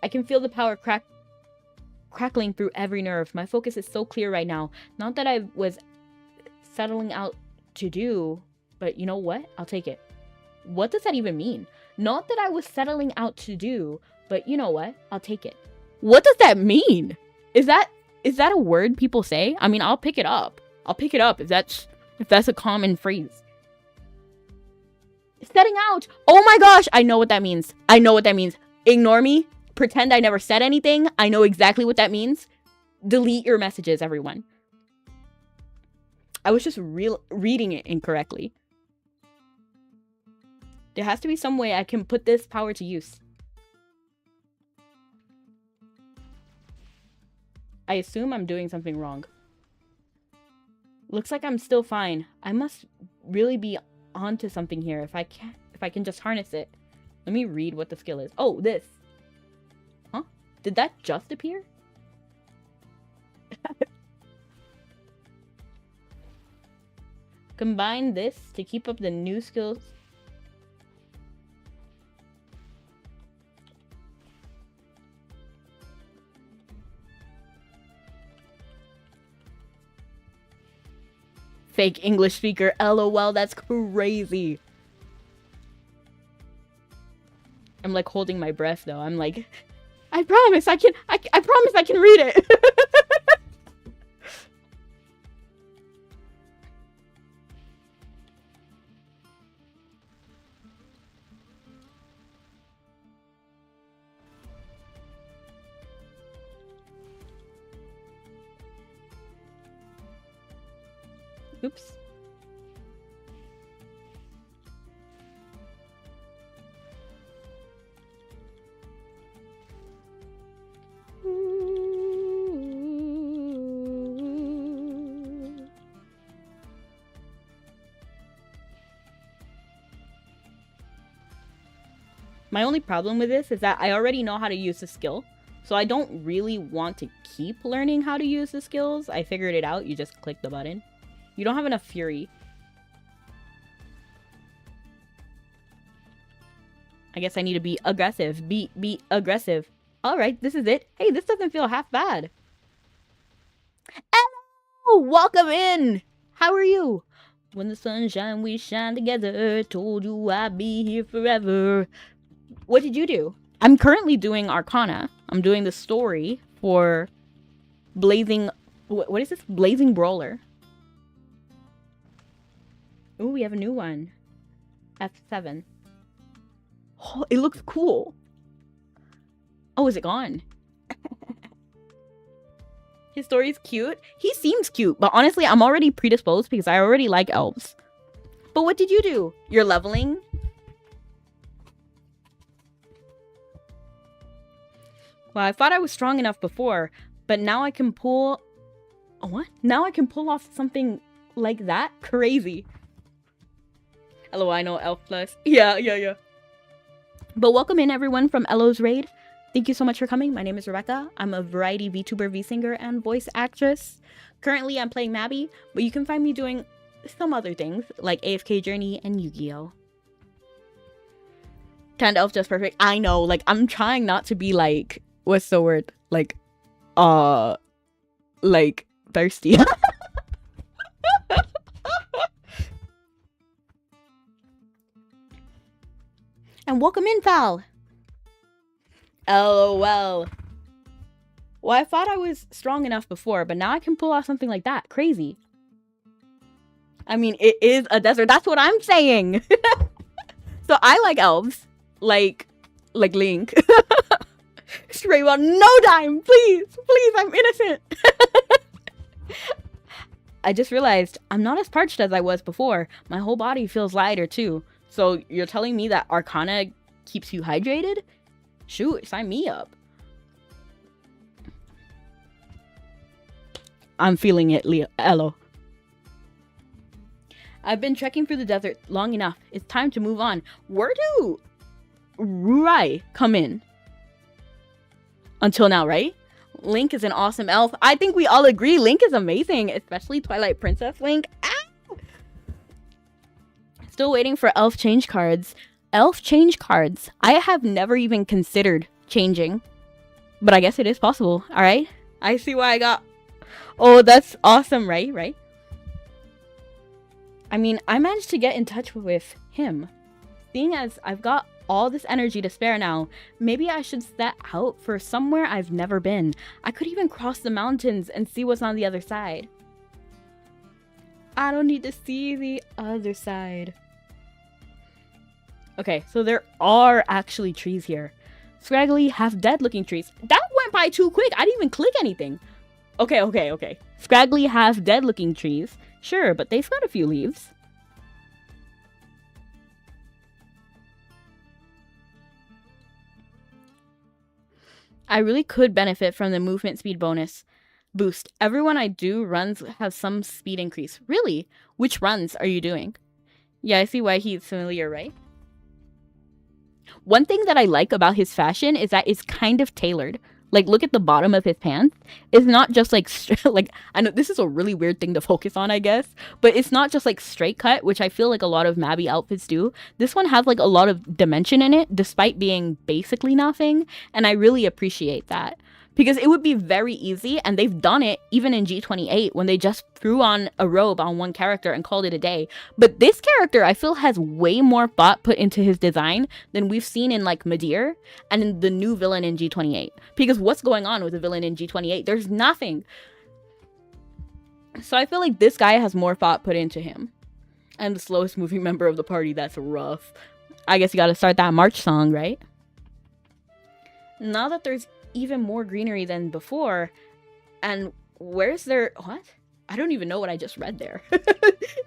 I can feel the power crackling through every nerve. My focus is so clear right now. Not that I was settling out to do, but you know what? I'll take it. What does that even mean? Not that I was settling out to do, but you know what? I'll take it. What does that mean? Is that a word people say? I mean, I'll pick it up. I'll pick it up if that's a common phrase. Setting out. Oh my gosh, I know what that means. I know what that means. Ignore me. Pretend I never said anything. I know exactly what that means. Delete your messages, everyone. I was just reading it incorrectly. There has to be some way I can put this power to use. I assume I'm doing something wrong. Looks like I'm still fine. I must really be onto something here if I can just harness it. Let me read what the skill is. Oh, this. Huh? Did that just appear? Combine this to keep up the new skills. Fake English speaker. LOL, that's crazy. I'm like holding my breath though. I'm like, I promise I can read it. Oops. My only problem with this is that I already know how to use the skill, so I don't really want to keep learning how to use the skills. I figured it out. You just click the button. You don't have enough fury. I guess I need to be aggressive. Be aggressive. Alright, this is it. Hey, this doesn't feel half bad. Hello! Welcome in! How are you? When the sun shines, we shine together. Told you I'd be here forever. What did you do? I'm currently doing Arcana. I'm doing the story for Blazing... What is this? Blazing Brawler. Ooh, we have a new one. F7. Oh, it looks cool. Oh, is it gone? His story's cute. He seems cute, but honestly, I'm already predisposed because I already like elves. But what did you do? You're leveling? Well, I thought I was strong enough before, but now I can pull... Oh, what? Now I can pull off something like that? Crazy. Hello, I know Elf Plus. Yeah. But welcome in everyone from Elo's Raid. Thank you so much for coming. My name is Rebecca. I'm a variety VTuber, V-singer, and voice actress. Currently, I'm playing Mabi, but you can find me doing some other things like AFK Journey and Yu-Gi-Oh! Tanned elf just perfect. I know, like, I'm trying not to be like, what's the word? Like thirsty. And welcome in, pal. LOL. Well, I thought I was strong enough before, but now I can pull off something like that. Crazy. I mean, it is a desert. That's what I'm saying. So I like elves. Like Link. Straight up, no dime, please, I'm innocent. I just realized I'm not as parched as I was before. My whole body feels lighter too. So you're telling me that Arcana keeps you hydrated? Shoot, sign me up. I'm feeling it, Elo. I've been trekking through the desert long enough. It's time to move on. Where do Ruai come in? Until now, right? Link is an awesome elf. I think we all agree Link is amazing, especially Twilight Princess Link. Ah! Still waiting for elf change cards. Elf change cards. I have never even considered changing, but I guess it is possible. All right. I see why I got. Oh, that's awesome, right? I mean, I managed to get in touch with him. Seeing as I've got all this energy to spare now, maybe I should set out for somewhere I've never been. I could even cross the mountains and see what's on the other side. I don't need to see the other side. Okay, so there are actually trees here. Scraggly, half-dead looking trees. That went by too quick. I didn't even click anything. Okay. Scraggly, half-dead looking trees. Sure, but they've got a few leaves. I really could benefit from the movement speed bonus boost. Everyone I do runs has some speed increase. Really? Which runs are you doing? Yeah, I see why he's familiar, right? One thing that I like about his fashion is that it's kind of tailored. Like, look at the bottom of his pants. It's not just like, I know this is a really weird thing to focus on, I guess. But it's not just like straight cut, which I feel like a lot of Mabi outfits do. This one has like a lot of dimension in it, despite being basically nothing. And I really appreciate that. Because it would be very easy, and they've done it even in G28 when they just threw on a robe on one character and called it a day. But this character, I feel, has way more thought put into his design than we've seen in like Madir and in the new villain in G28. Because what's going on with the villain in G28? There's nothing. So I feel like this guy has more thought put into him. And the slowest moving member of the party, that's rough. I guess you gotta start that March song, right? Now that there's even more greenery than before, and where's there what? I don't even know what I just read there.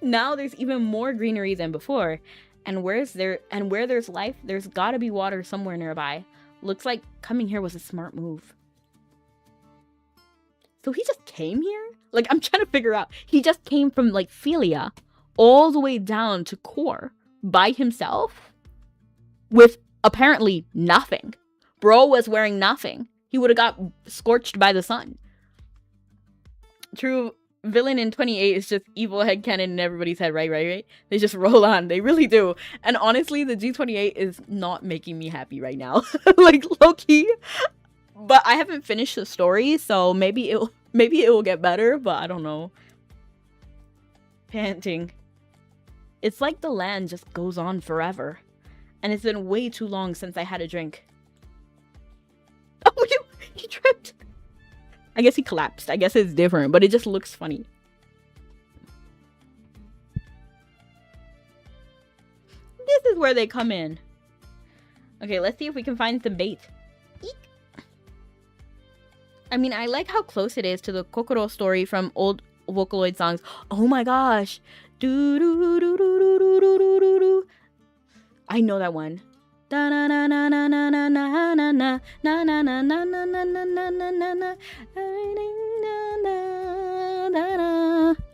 Now there's even more greenery than before, and where there's life, there's gotta be water somewhere nearby. Looks like coming here was a smart move. So he just came here? Like, I'm trying to figure out. He just came from like Philia all the way down to Core by himself with apparently nothing. Bro was wearing nothing. He would have got scorched by the sun. True, villain in 28 is just evil headcanon in everybody's head, right? They just roll on. They really do. And honestly, the G28 is not making me happy right now. Like, low-key. But I haven't finished the story, so maybe it will get better, but I don't know. Panting. It's like the land just goes on forever. And it's been way too long since I had a drink. Oh, he tripped. I guess he collapsed. I guess it's different, but it just looks funny. This is where they come in. Okay, let's see if we can find some bait. Eek. I mean, I like how close it is to the Kokoro story from old Vocaloid songs. Oh my gosh. Do do do do do do do do do. I know that one. I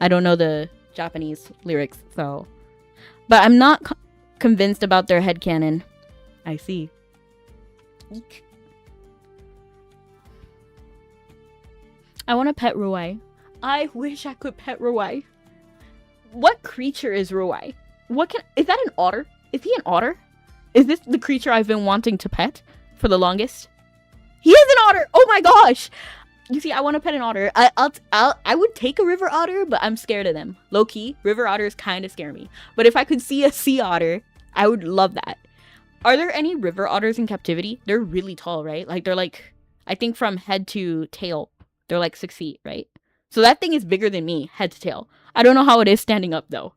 don't know the Japanese lyrics, so. But I'm not convinced about their headcanon. I see. Eek. I want to pet Ruai. I wish I could pet Ruai. What creature is Ruai? Is that an otter? Is he an otter? Is this the creature I've been wanting to pet for the longest? He is an otter! Oh my gosh! You see, I want to pet an otter. I would take a river otter, but I'm scared of them. Low key, river otters kind of scare me. But if I could see a sea otter, I would love that. Are there any river otters in captivity? They're really tall, right? Like, they're like, I think from head to tail, they're like 6 feet, right? So that thing is bigger than me, head to tail. I don't know how it is standing up, though.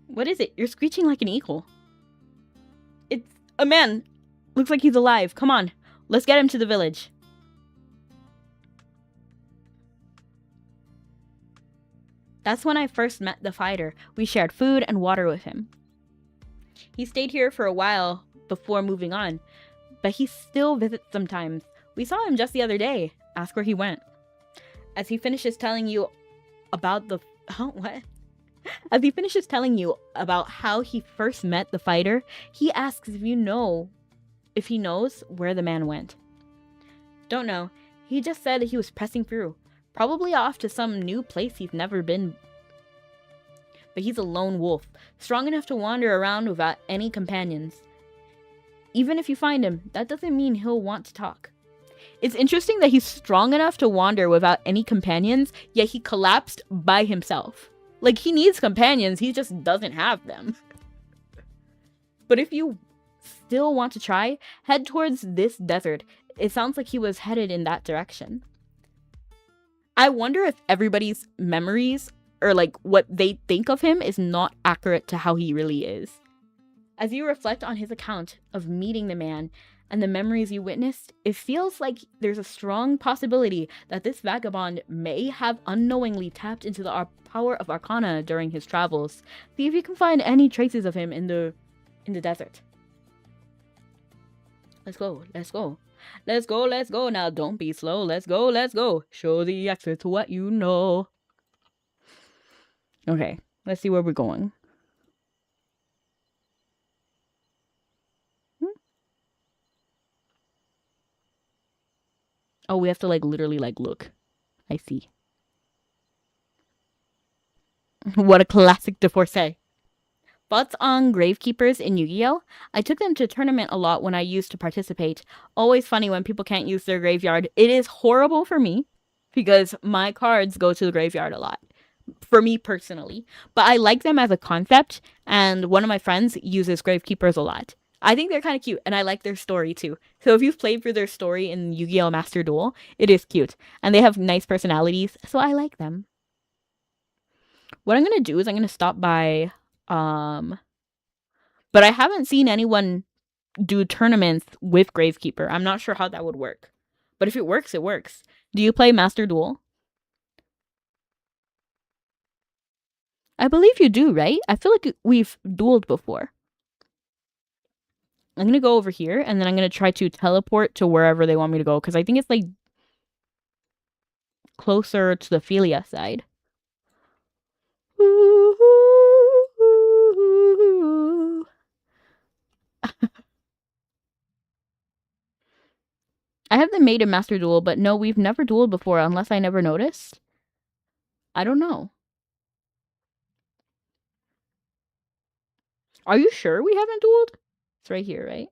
What is it? You're screeching like an eagle. It's a man. Looks like he's alive. Come on. Let's get him to the village. That's when I first met the fighter. We shared food and water with him. He stayed here for a while before moving on, but he still visits sometimes. We saw him just the other day. Ask where he went. As he finishes telling you about the... what? As he finishes telling you about how he first met the fighter, he asks if he knows where the man went. Don't know. He just said he was pressing through. Probably off to some new place he's never been. But he's a lone wolf, strong enough to wander around without any companions. Even if you find him, that doesn't mean he'll want to talk. It's interesting that he's strong enough to wander without any companions, yet he collapsed by himself. Like, he needs companions, he just doesn't have them. But if you still want to try, head towards this desert. It sounds like he was headed in that direction. I wonder if everybody's memories, or like what they think of him, is not accurate to how he really is. As you reflect on his account of meeting the man and the memories you witnessed, it feels like there's a strong possibility that this vagabond may have unknowingly tapped into the power of Arcana during his travels. See if you can find any traces of him in the desert. Let's go, let's go. Let's go, let's go. Now don't be slow. Let's go, let's go. Show the experts what you know. Okay, let's see where we're going. Oh, we have to like literally like look. I see. What a classic divorcee. Thoughts on gravekeepers in Yu-Gi-Oh? I took them to tournament a lot when I used to participate. Always funny when people can't use their graveyard. It is horrible for me because my cards go to the graveyard a lot. For me personally. But I like them as a concept, and one of my friends uses gravekeepers a lot. I think they're kind of cute, and I like their story too. So if you've played through their story in Yu-Gi-Oh! Master Duel, it is cute. And they have nice personalities, so I like them. What I'm going to do is I'm going to stop by... But I haven't seen anyone do tournaments with Gravekeeper. I'm not sure how that would work. But if it works, it works. Do you play Master Duel? I believe you do, right? I feel like we've dueled before. I'm going to go over here, and then I'm going to try to teleport to wherever they want me to go, because I think it's, like, closer to the Philia side. I have them made in Master Duel, but no, we've never dueled before, unless I never noticed. I don't know. Are you sure we haven't dueled? It's right here, right?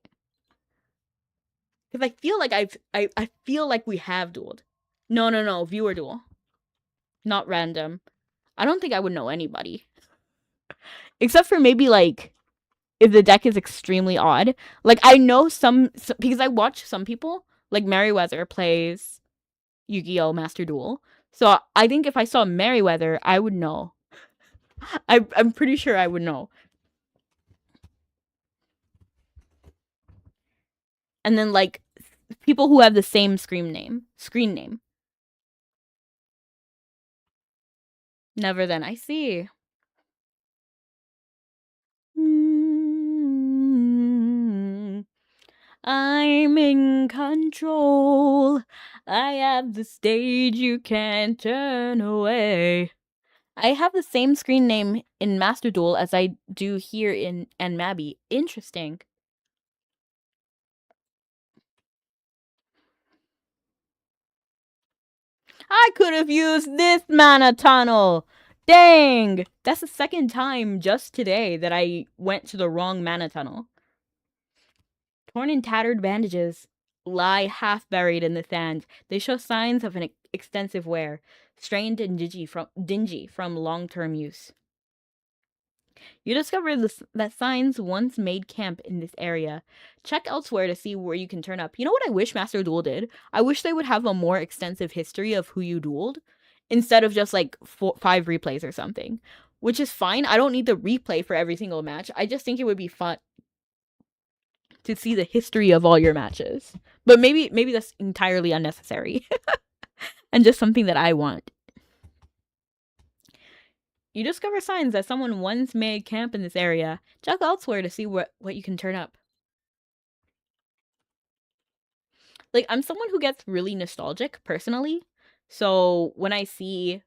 Because I feel like I feel like we have dueled. No, viewer duel. Not random. I don't think I would know anybody. Except for maybe, like, if the deck is extremely odd. Like, I know some because I watch some people, like Merryweather plays Yu-Gi-Oh! Master Duel. So I think if I saw Merryweather, I would know. I'm pretty sure I would know. And then, like, people who have the same screen name. Never then. I see. I'm in control. I have the stage you can't turn away. I have the same screen name in Master Duel as I do here in Mabi. Interesting. I could have used this mana tunnel. Dang! That's the second time just today that I went to the wrong mana tunnel. Torn and tattered bandages lie half buried in the sand. They show signs of an extensive wear, strained and dingy from long-term use. You discover that signs once made camp in this area. Check elsewhere to see where you can turn up. You know what I wish Master Duel did? I wish they would have a more extensive history of who you dueled instead of just like 5 replays or something. Which is fine. I don't need the replay for every single match. I just think it would be fun to see the history of all your matches. But maybe that's entirely unnecessary. And just something that I want. You discover signs that someone once made camp in this area. Check elsewhere to see what you can turn up. Like, I'm someone who gets really nostalgic, personally. So, when I see...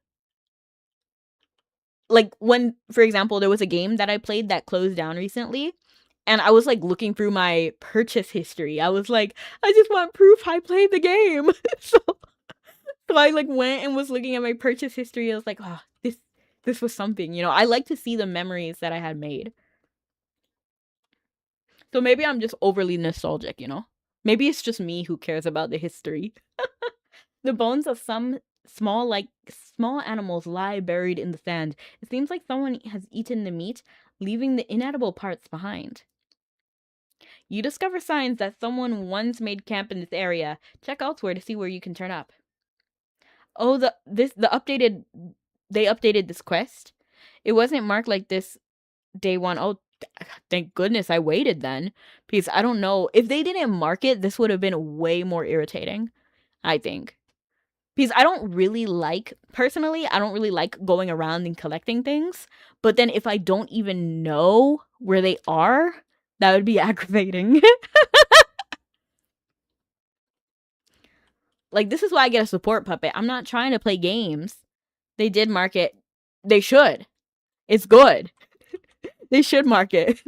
Like, when, for example, there was a game that I played that closed down recently, and I was, like, looking through my purchase history. I was like, I just want proof I played the game! So I, like, went and was looking at my purchase history. I was like, oh, this was something, you know? I like to see the memories that I had made. So maybe I'm just overly nostalgic, you know? Maybe it's just me who cares about the history. The bones of some small animals lie buried in the sand. It seems like someone has eaten the meat, leaving the inedible parts behind. You discover signs that someone once made camp in this area. Check elsewhere to see where you can turn up. Oh, they updated this quest. It wasn't marked like this day one. Oh, thank goodness I waited then. Because I don't know. If they didn't mark it, this would have been way more irritating, I think. Because I don't really like going around and collecting things. But then if I don't even know where they are, that would be aggravating. Like, this is why I get a support puppet. I'm not trying to play games. They did mark it. They should. It's good. They should mark it.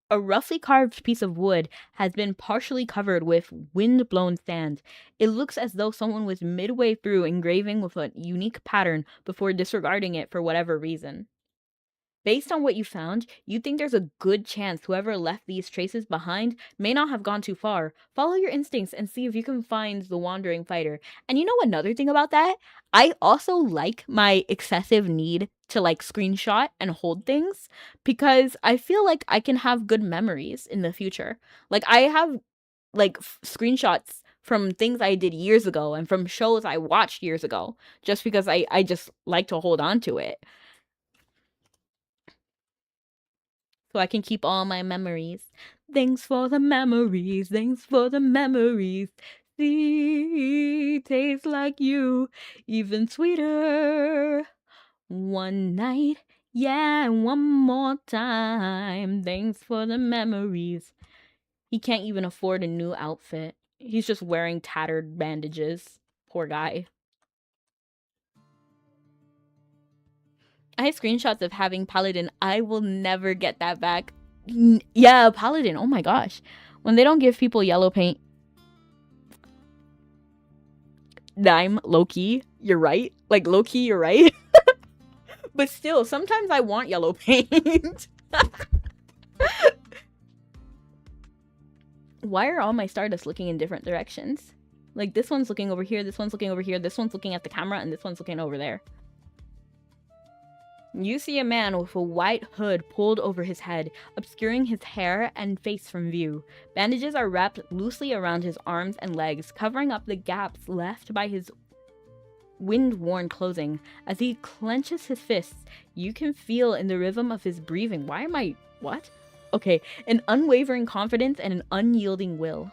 A roughly carved piece of wood has been partially covered with wind-blown sand. It looks as though someone was midway through engraving with a unique pattern before disregarding it for whatever reason. Based on what you found, you think there's a good chance whoever left these traces behind may not have gone too far. Follow your instincts and see if you can find the wandering fighter. And you know another thing about that? I also like my excessive need to like screenshot and hold things because I feel like I can have good memories in the future. Like I have like screenshots from things I did years ago and from shows I watched years ago just because I just like to hold on to it. So I can keep all my memories. Thanks for the memories. Thanks for the memories. See, tastes like you, even sweeter. One night, yeah, one more time. Thanks for the memories. He can't even afford a new outfit. He's just wearing tattered bandages. Poor guy. I have screenshots of having Paladin. I will never get that back. Yeah, Paladin. Oh my gosh. When they don't give people yellow paint. Dime, low-key, you're right. Like, low-key, you're right. But still, sometimes I want yellow paint. Why are all my Stardust looking in different directions? Like, this one's looking over here, this one's looking over here, this one's looking at the camera, and this one's looking over there. You see a man with a white hood pulled over his head, obscuring his hair and face from view. Bandages are wrapped loosely around his arms and legs, covering up the gaps left by his wind-worn clothing. As he clenches his fists, you can feel in the rhythm of his breathing. What? Okay, an unwavering confidence and an unyielding will.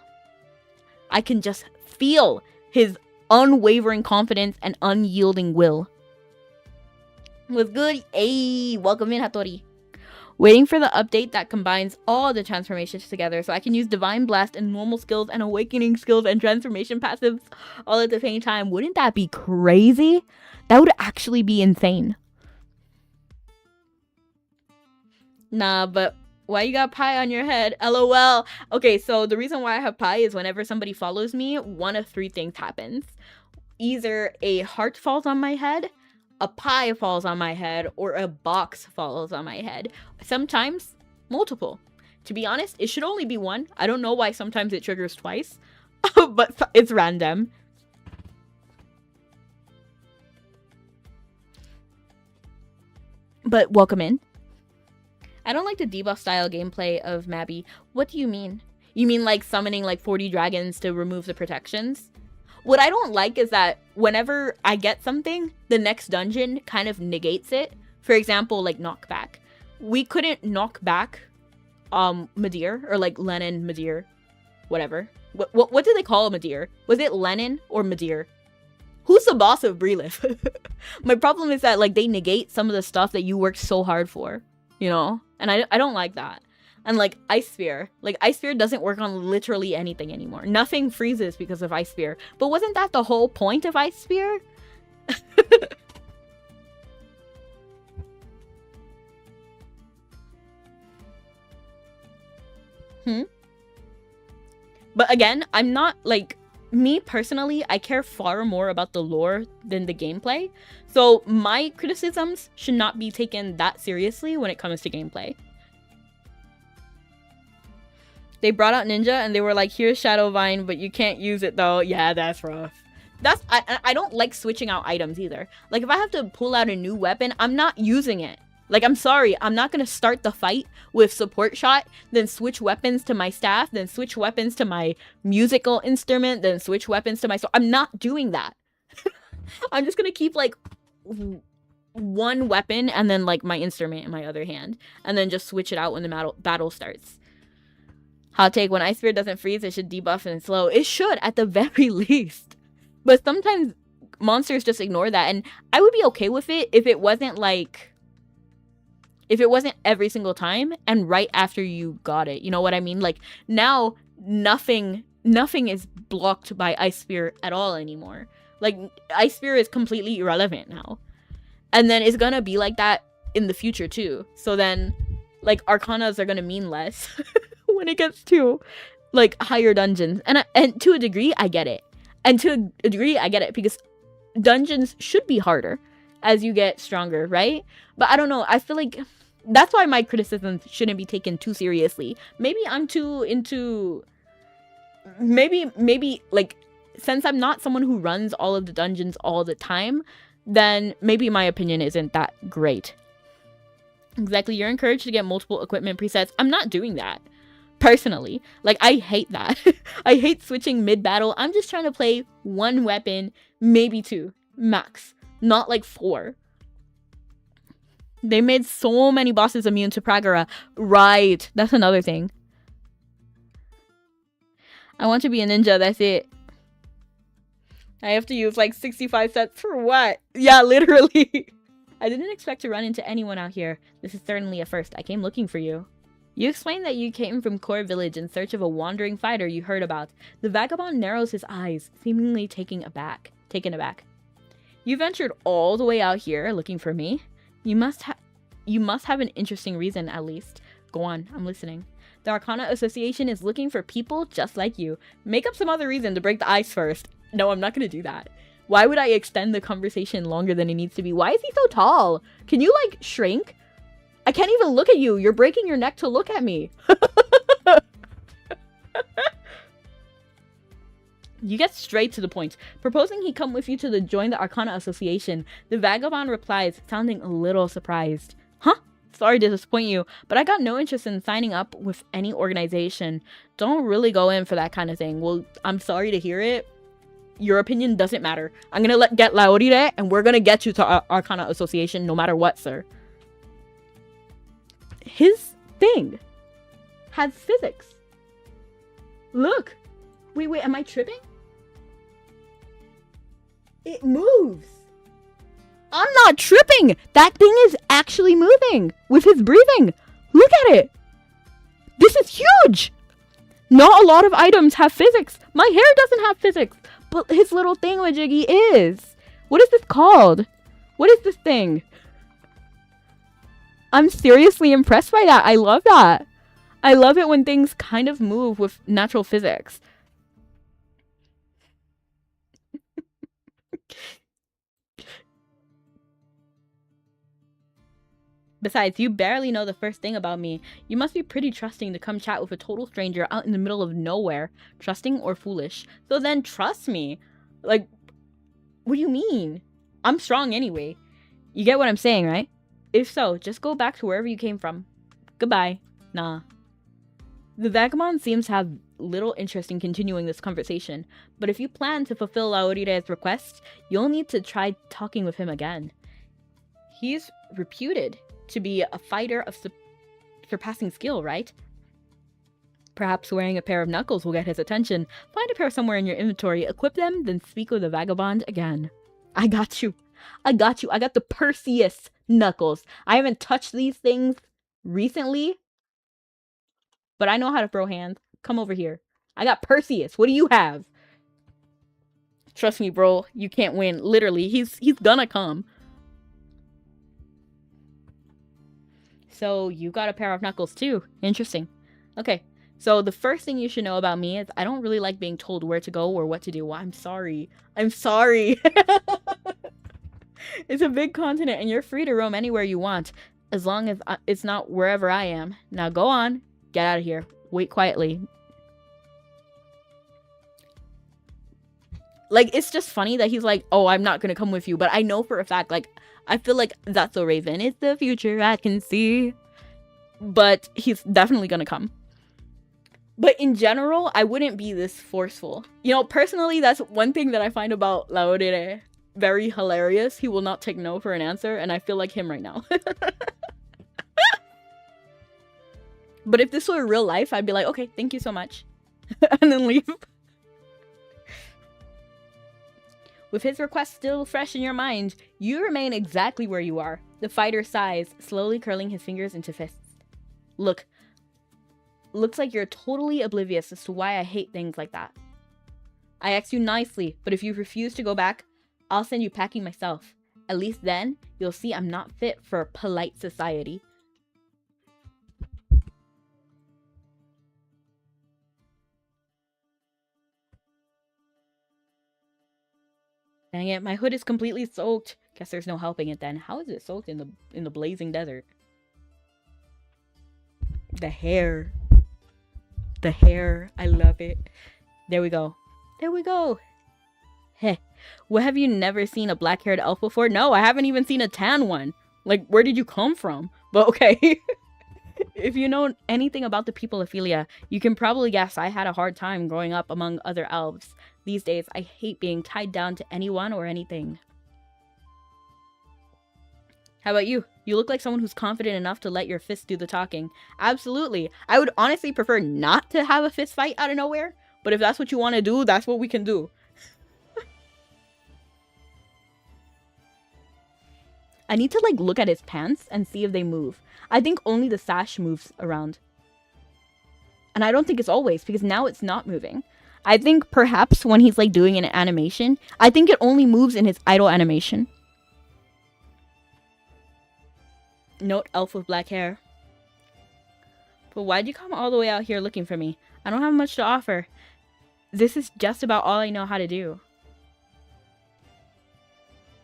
I can just feel his unwavering confidence and unyielding will. Was good. Hey, welcome in, Hattori. Waiting for the update that combines all the transformations together so I can use Divine Blast and normal skills and awakening skills and transformation passives all at the same time. Wouldn't that be crazy? That would actually be insane. Nah, but Why you got pie on your head? LOL. Okay, so the reason why I have pie is whenever somebody follows me, one of three things happens. Either a heart falls on my head, a pie falls on my head, or a box falls on my head. Sometimes multiple. To be honest, it should only be one. I don't know why sometimes it triggers twice, but it's random. But welcome in. I don't like the debuff style gameplay of Mabi. What do you mean? You mean like summoning like 40 dragons to remove the protections? What I don't like is that whenever I get something, the next dungeon kind of negates it. For example, like knockback. We couldn't knock back Madir or like Lenin Madir, whatever. What did they call Madir? Was it Lenin or Madir? Who's the boss of Brelith? My problem is that like they negate some of the stuff that you worked so hard for, you know? And I don't like that. And like Ice Spear. Like Ice Spear doesn't work on literally anything anymore. Nothing freezes because of Ice Spear. But wasn't that the whole point of Ice Spear? But again, I'm not like... Me personally, I care far more about the lore than the gameplay. So my criticisms should not be taken that seriously when it comes to gameplay. They brought out Ninja and they were like, here's Shadow Vine, but you can't use it though. Yeah, that's rough. I don't like switching out items either. Like if I have to pull out a new weapon, I'm not using it. Like, I'm sorry, I'm not gonna start the fight with support shot, then switch weapons to my staff, then switch weapons to my musical instrument, then switch weapons to my sword. I'm not doing that. I'm just gonna keep, like, one weapon and then, like, my instrument in my other hand. And then just switch it out when the battle starts. Hot take, when Ice Spear doesn't freeze, it should debuff and slow. It should, at the very least. But sometimes monsters just ignore that. And I would be okay with it if it wasn't, like... If it wasn't every single time and right after you got it. You know what I mean? Like, now, nothing is blocked by Ice Spear at all anymore. Like, Ice Spear is completely irrelevant now. And then it's gonna be like that in the future, too. So then, like, Arcanas are gonna mean less when it gets to, like, higher dungeons. And to a degree, I get it. And to a degree, I get it because dungeons should be harder as you get stronger, right? But I don't know, I feel like that's why my criticisms shouldn't be taken too seriously. Maybe I'm too into... Maybe, like, since I'm not someone who runs all of the dungeons all the time, then maybe my opinion isn't that great. Exactly, you're encouraged to get multiple equipment presets. I'm not doing that, personally. Like, I hate that. I hate switching mid-battle. I'm just trying to play one weapon, maybe two, max. Not like 4. They made so many bosses immune to Pragara. Right. That's another thing. I want to be a ninja. That's it. I have to use like 65 sets for what? Yeah, literally. I didn't expect to run into anyone out here. This is certainly a first. I came looking for you. You explained that you came from Core Village in search of a wandering fighter you heard about. The vagabond narrows his eyes, seemingly taken aback. You ventured all the way out here looking for me? You must have an interesting reason, at least. Go on, I'm listening. The Arcana Association is looking for people just like you. Make up some other reason to break the ice first. No, I'm not gonna do that. Why would I extend the conversation longer than it needs to be? Why is he so tall? Can you, like, shrink? I can't even look at you. You're breaking your neck to look at me. You get straight to the point. Proposing he come with you to join the Arcana Association. The vagabond replies, sounding a little surprised. Huh? Sorry to disappoint you, but I got no interest in signing up with any organization. Don't really go in for that kind of thing. Well, I'm sorry to hear it. Your opinion doesn't matter. I'm gonna get Laurire, and we're gonna get you to Arcana Association no matter what, sir. His thing has physics. Look. Wait, am I tripping? It moves. I'm not tripping. That thing is actually moving with his breathing. Look at it. This is huge. Not a lot of items have physics. My hair doesn't have physics, but his little thingamajiggy is. What is this called? What is this thing? I'm seriously impressed by that. I love that. I love it when things kind of move with natural physics. Besides, you barely know the first thing about me. You must be pretty trusting to come chat with a total stranger out in the middle of nowhere. Trusting or foolish. So then trust me. Like, what do you mean? I'm strong anyway. You get what I'm saying, right? If so, just go back to wherever you came from. Goodbye. Nah. The vagabond seems to have little interest in continuing this conversation, but if you plan to fulfill Laurire's request, you'll need to try talking with him again. He's reputed to be a fighter of surpassing skill, right? Perhaps wearing a pair of knuckles will get his attention. Find a pair somewhere in your inventory, equip them, then speak with the vagabond again. I got you. I got you. I got the Perseus knuckles. I haven't touched these things recently, but I know how to throw hands. Come over here. I got Perseus. What do you have? Trust me, bro. You can't win. Literally, he's gonna come. So you got a pair of knuckles too. Interesting. Okay. So the first thing you should know about me is I don't really like being told where to go or what to do. Well, I'm sorry. I'm sorry. It's a big continent and you're free to roam anywhere you want, as long as it's not wherever I am. Now go on. Get out of here. Wait quietly. Like, it's just funny that he's like, oh, I'm not gonna come with you. But I know for a fact, like, I feel like that's a raven. It's the future I can see. But he's definitely gonna come. But in general, I wouldn't be this forceful. You know, personally, that's one thing that I find about Laurire very hilarious. He will not take no for an answer, and I feel like him right now. But if this were real life, I'd be like, okay, thank you so much. And then leave. With his request still fresh in your mind, you remain exactly where you are. The fighter sighs, slowly curling his fingers into fists. Look. Looks like you're totally oblivious as to why I hate things like that. I asked you nicely, but if you refuse to go back, I'll send you packing myself. At least then, you'll see I'm not fit for polite society. Dang it, my hood is completely soaked. Guess there's no helping it then. How is it soaked in the blazing desert? The hair. The hair. I love it. There we go. There we go. Heh. What, have you never seen a black-haired elf before? No, I haven't even seen a tan one. Like, where did you come from? But okay. If you know anything about the people of Philia, you can probably guess I had a hard time growing up among other elves. These days, I hate being tied down to anyone or anything. How about you? You look like someone who's confident enough to let your fists do the talking. Absolutely. I would honestly prefer not to have a fist fight out of nowhere, but if that's what you want to do, that's what we can do. I need to, like, look at his pants and see if they move. I think only the sash moves around. And I don't think it's always, because now it's not moving. I think perhaps when he's, like, doing an animation, I think it only moves in his idle animation. Note, elf with black hair. But why'd you come all the way out here looking for me? I don't have much to offer. This is just about all I know how to do.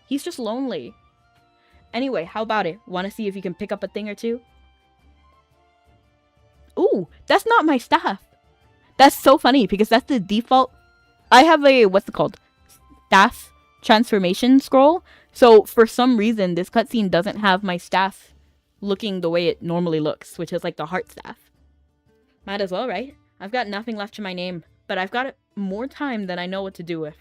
He's just lonely. Anyway, how about it? Want to see if you can pick up a thing or two? Ooh, that's not my staff. That's so funny because that's the default. I have a, what's it called? Staff transformation scroll. So for some reason, this cutscene doesn't have my staff looking the way it normally looks, which is like the heart staff. Might as well, right? I've got nothing left to my name, but I've got more time than I know what to do with.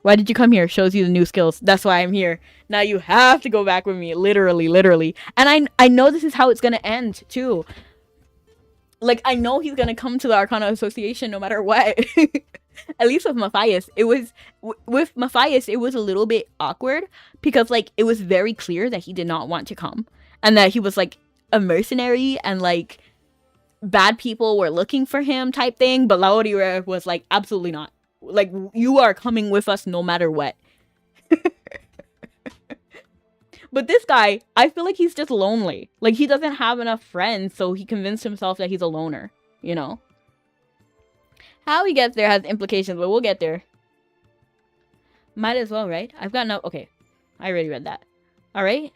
Why did you come here? Shows you the new skills. That's why I'm here. Now you have to go back with me. Literally, literally. And I know this is how it's gonna end, too. Like, I know he's gonna come to the Arcana Association no matter what. At least with Matthias. With Matthias, it was a little bit awkward. Because, like, it was very clear that he did not want to come. And that he was, like, a mercenary. And, like, bad people were looking for him type thing. But Laurire was like, absolutely not. Like, you are coming with us no matter what. But this guy, I feel like he's just lonely. Like, he doesn't have enough friends, so he convinced himself that he's a loner, you know? How he gets there has implications, but we'll get there. Might as well, right? I've got no... Okay, I already read that. Alright?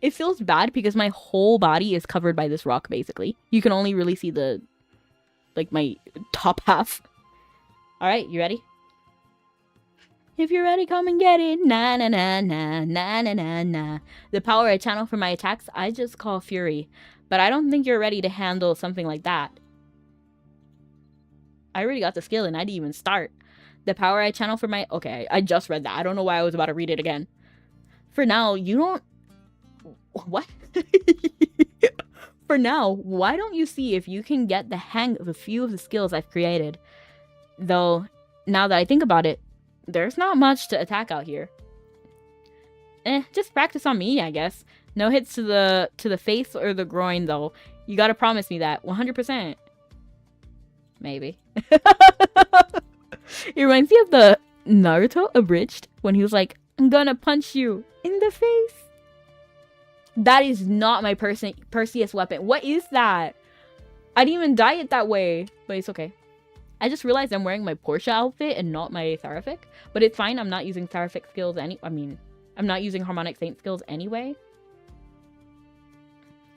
It feels bad because my whole body is covered by this rock, basically. You can only really see the... like, my top half. Alright, you ready? If you're ready, come and get it. Na na na na na na na na. The power I channel for my attacks, I just call Fury. But I don't think you're ready to handle something like that. I already got the skill and I didn't even start. The power I channel for my... Okay, I just read that. I don't know why I was about to read it again. For now, you don't... What? For now, why don't you see if you can get the hang of a few of the skills I've created? Though, now that I think about it, there's not much to attack out here. Just practice on me, I guess. No hits to the face or the groin, though. You gotta promise me that. 100%. Maybe. It reminds me of the Naruto abridged when he was like, I'm gonna punch you in the face. That is not my Perseus weapon. What is that? I didn't even dye it that way, but it's okay. I just realized I'm wearing my Portia outfit and not my Seraphic, but it's fine. I'm not using Seraphic skills I'm not using Harmonic Saint skills anyway.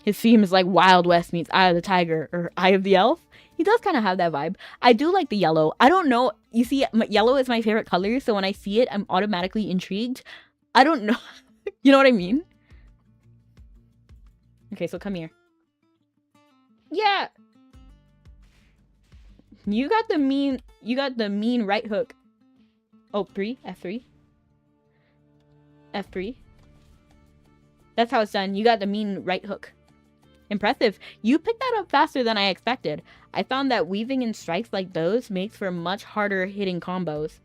His theme is like Wild West meets Eye of the Tiger or Eye of the Elf. He does kind of have that vibe. I do like the yellow. I don't know. You see, yellow is my favorite color, so when I see it, I'm automatically intrigued. I don't know. You know what I mean? Okay, so come here. Yeah. You got the mean right hook. Oh, F3. F3. That's how it's done. You got the mean right hook. Impressive. You picked that up faster than I expected. I found that weaving in strikes like those makes for much harder hitting combos.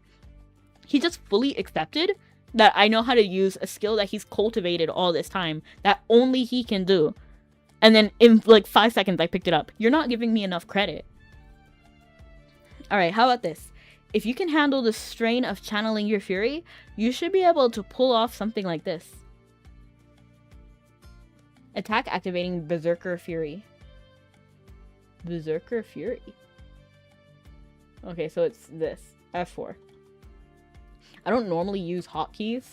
He just fully accepted that I know how to use a skill that he's cultivated all this time, that only he can do. And then in like 5 seconds, I picked it up. You're not giving me enough credit. Alright, how about this? If you can handle the strain of channeling your fury, you should be able to pull off something like this. Attack activating Berserker Fury. Berserker Fury. Okay, so it's this. F4. I don't normally use hotkeys.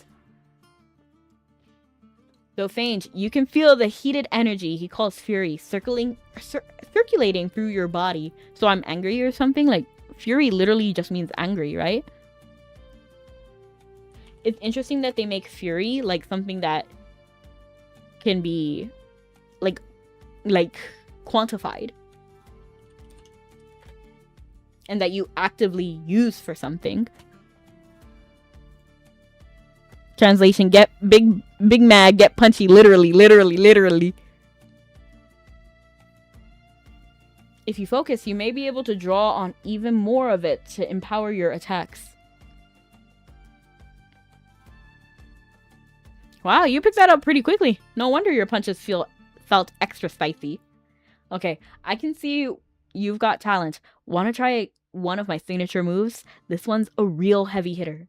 So Fange, you can feel the heated energy he calls Fury circulating through your body. So I'm angry or something? Like, Fury literally just means angry, right? It's interesting that they make Fury like something that can be like quantified. And that you actively use for something. Translation, get big mad, get punchy, literally. If you focus, you may be able to draw on even more of it to empower your attacks. Wow, you picked that up pretty quickly. No wonder your punches felt extra spicy. Okay, I can see you've got talent. Want to try one of my signature moves? This one's a real heavy hitter.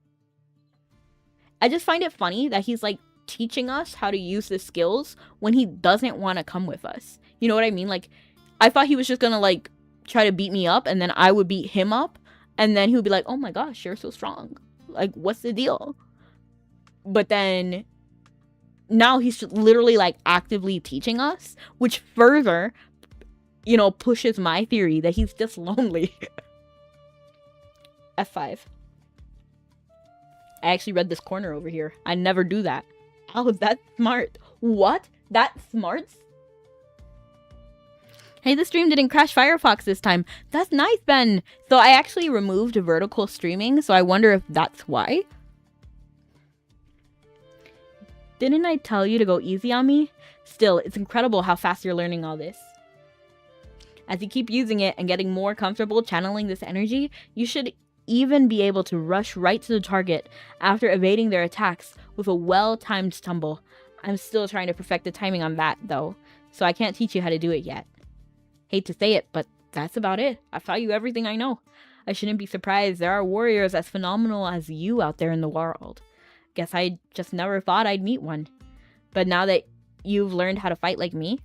I just find it funny that he's like teaching us how to use the skills when he doesn't want to come with us. You know what I mean? Like, I thought he was just gonna like try to beat me up and then I would beat him up and then he would be like, oh my gosh, you're so strong. Like, what's the deal? But then now he's literally like actively teaching us, which further, you know, pushes my theory that he's just lonely. F5. I actually read this corner over here. I never do that. Oh, that's smart. What? That's smart? Hey, the stream didn't crash Firefox this time. That's nice, Ben. So I actually removed vertical streaming, so I wonder if that's why. Didn't I tell you to go easy on me? Still, it's incredible how fast you're learning all this. As you keep using it and getting more comfortable channeling this energy, you should even be able to rush right to the target after evading their attacks with a well-timed stumble. I'm still trying to perfect the timing on that, though, so I can't teach you how to do it yet. Hate to say it, but that's about it. I've taught you everything I know. I shouldn't be surprised there are warriors as phenomenal as you out there in the world. Guess I just never thought I'd meet one. But now that you've learned how to fight like me,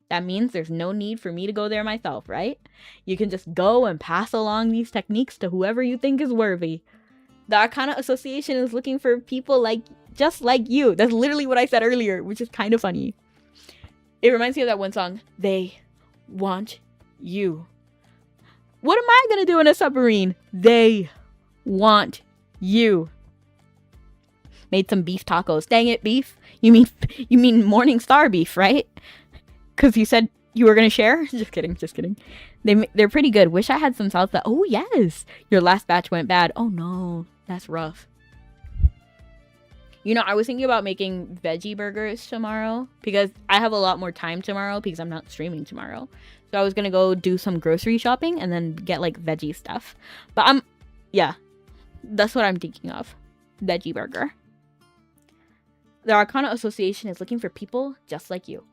that means there's no need for me to go there myself, right? You can just go and pass along these techniques to whoever you think is worthy. The Arcana Association is looking for people just like you. That's literally what I said earlier, which is kind of funny. It reminds me of that one song, They Want You. What am I gonna do in a submarine? They want you. Made some beef tacos. Dang it, beef. You mean Morning Star beef, right? Because you said you were gonna share? Just kidding. They're pretty good. Wish I had some salsa. Oh yes. Your last batch went bad. Oh no, that's rough. You know, I was thinking about making veggie burgers tomorrow because I have a lot more time tomorrow because I'm not streaming tomorrow. So I was gonna go do some grocery shopping and then get like veggie stuff. But yeah, that's what I'm thinking of. Veggie burger. The Arcana Association is looking for people just like you.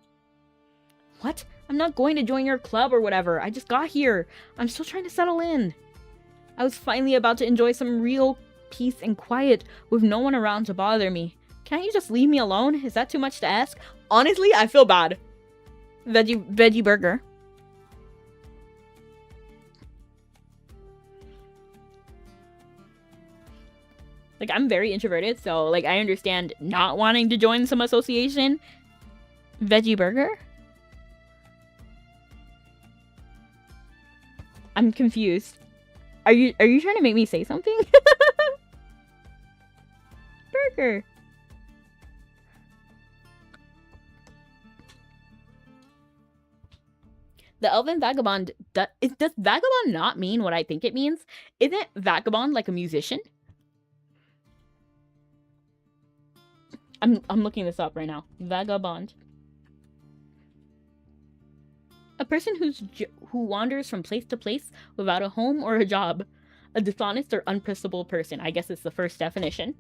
What? I'm not going to join your club or whatever. I just got here. I'm still trying to settle in. I was finally about to enjoy some real peace and quiet with no one around to bother me. Can't you just leave me alone? Is that too much to ask? Honestly, I feel bad. Veggie burger. Like, I'm very introverted, so like I understand not wanting to join some association. Veggie burger? I'm confused. Are you trying to make me say something? Burger. The Elven Vagabond, does Vagabond not mean what I think it means? Isn't Vagabond like a musician? I'm looking this up right now. Vagabond. A person who wanders from place to place without a home or a job. A dishonest or unprincipled person. I guess it's the first definition.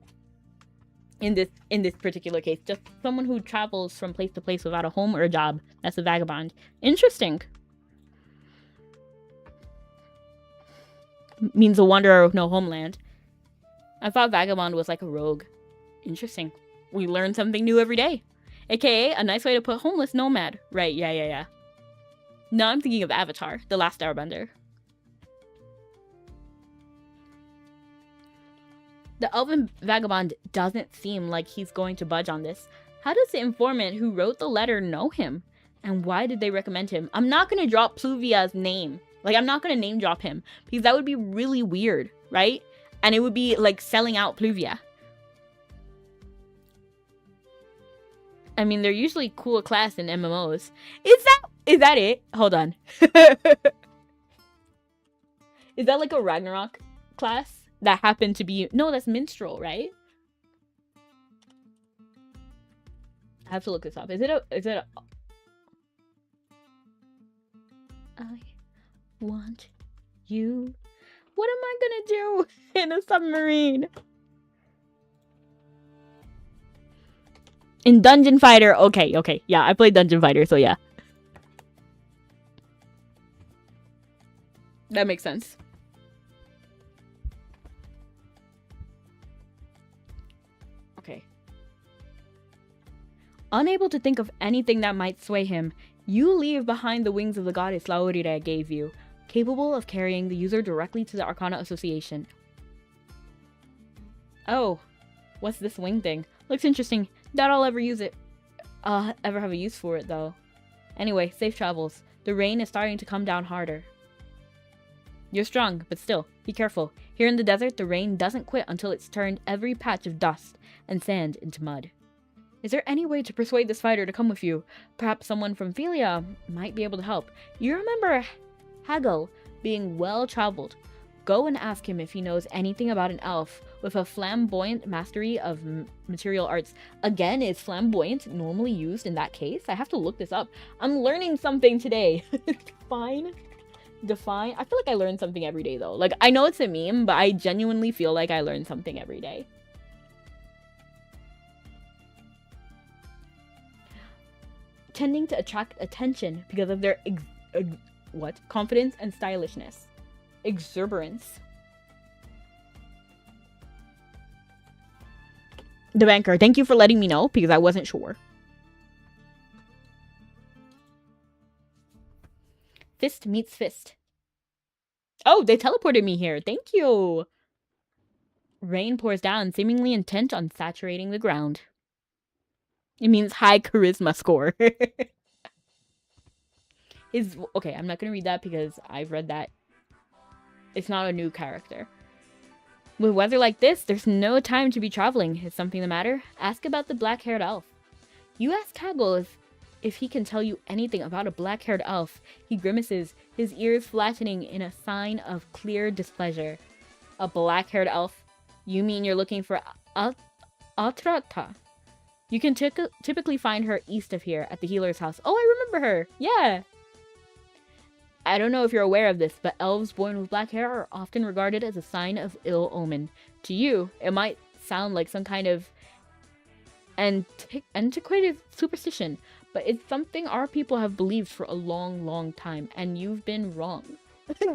In this particular case, just someone who travels from place to place without a home or a job. That's a vagabond. Interesting. Means a wanderer with no homeland. I thought vagabond was like a rogue. Interesting. We learn something new every day. AKA a nice way to put homeless nomad. Right, yeah. No, I'm thinking of Avatar, The Last Airbender. The Elven Vagabond doesn't seem like he's going to budge on this. How does the informant who wrote the letter know him? And why did they recommend him? I'm not going to drop Pluvia's name. Like, I'm not going to name drop him. Because that would be really weird, right? And it would be, like, selling out Pluvia. I mean, they're usually cool class in MMOs. Is that it? Hold on. Is that like a Ragnarok class that happened to be... No, that's Minstrel, right? I have to look this up. Is it a... I want you. What am I gonna do in a submarine? In Dungeon Fighter. Okay. Yeah, I played Dungeon Fighter, so yeah. That makes sense. Okay. Unable to think of anything that might sway him, you leave behind the wings of the goddess Laurire gave you, capable of carrying the user directly to the Arcana Association. Oh, what's this wing thing? Looks interesting. Doubt I'll ever use it. Ever have a use for it, though. Anyway, safe travels. The rain is starting to come down harder. You're strong, but still, be careful. Here in the desert, the rain doesn't quit until it's turned every patch of dust and sand into mud. Is there any way to persuade this fighter to come with you? Perhaps someone from Philia might be able to help. You remember Hagel being well-traveled. Go and ask him if he knows anything about an elf with a flamboyant mastery of material arts. Again, is flamboyant normally used in that case? I have to look this up. I'm learning something today. Define. I feel like I learn something every day, though. Like, I know it's a meme, but I genuinely feel like I learn something every day. Tending to attract attention because of their confidence and stylishness. Exuberance. The banker. Thank you for letting me know, because I wasn't sure. Fist meets fist. Oh, they teleported me here. Thank you. Rain pours down, seemingly intent on saturating the ground. It means high charisma score. Okay, I'm not gonna read that because I've read that. It's not a new character. With weather like this, there's no time to be traveling. Is something the matter? Ask about the black-haired elf. You ask Kaggle if he can tell you anything about a black-haired elf. He grimaces, his ears flattening in a sign of clear displeasure. A black-haired elf? You mean you're looking for Atrata? You can typically find her east of here at the healer's house. Oh, I remember her. Yeah. I don't know if you're aware of this, but elves born with black hair are often regarded as a sign of ill omen. To you, it might sound like some kind of antiquated superstition, but it's something our people have believed for a long, long time, and you've been wrong.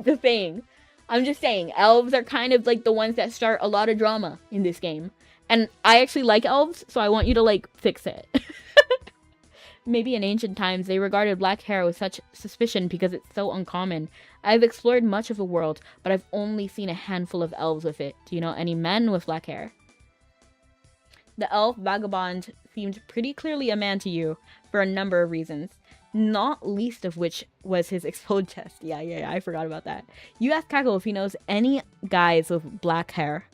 Just saying. I'm just saying, elves are kind of like the ones that start a lot of drama in this game. And I actually like elves, so I want you to, like, fix it. Maybe in ancient times, they regarded black hair with such suspicion because it's so uncommon. I've explored much of the world, but I've only seen a handful of elves with it. Do you know any men with black hair? The elf vagabond seemed pretty clearly a man to you, for a number of reasons. Not least of which was his explode chest. Yeah, I forgot about that. You ask Kaggle if he knows any guys with black hair.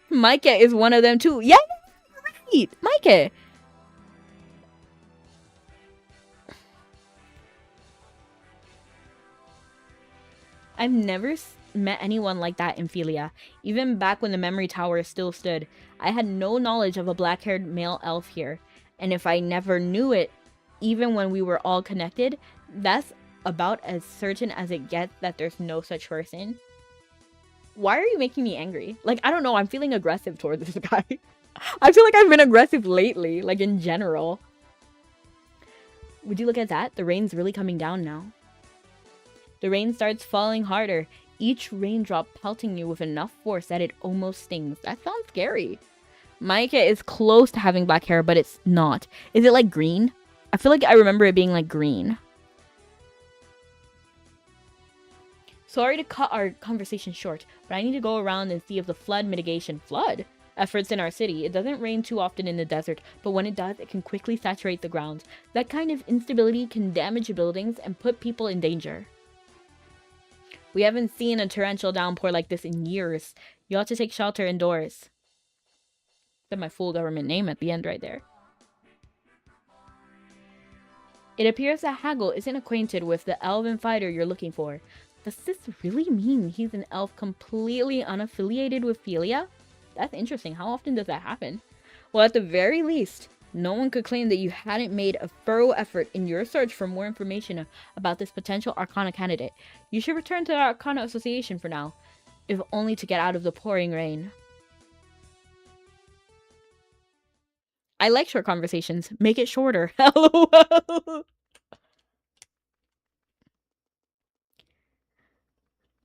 Micah is one of them too. Yeah, right! Micah! I've never met anyone like that in Philia. Even back when the memory tower still stood, I had no knowledge of a black-haired male elf here. And if I never knew it, even when we were all connected, that's about as certain as it gets that there's no such person. Why are you making me angry? Like, I don't know, I'm feeling aggressive toward this guy. I feel like I've been aggressive lately, like in general. Would you look at that? The rain's really coming down now. The rain starts falling harder, each raindrop pelting you with enough force that it almost stings. That sounds scary. Micah is close to having black hair, but it's not. Is it like green? I feel like I remember it being like green. Sorry to cut our conversation short, but I need to go around and see if the flood mitigation efforts in our city. It doesn't rain too often in the desert, but when it does, it can quickly saturate the ground. That kind of instability can damage buildings and put people in danger. We haven't seen a torrential downpour like this in years. You ought to take shelter indoors. Said my full government name at the end right there. It appears that Haggle isn't acquainted with the elven fighter you're looking for. Does this really mean he's an elf completely unaffiliated with Philia? That's interesting. How often does that happen? Well, at the very least, no one could claim that you hadn't made a thorough effort in your search for more information about this potential Arcana candidate. You should return to the Arcana Association for now, if only to get out of the pouring rain. I like short conversations. Make it shorter. LOL.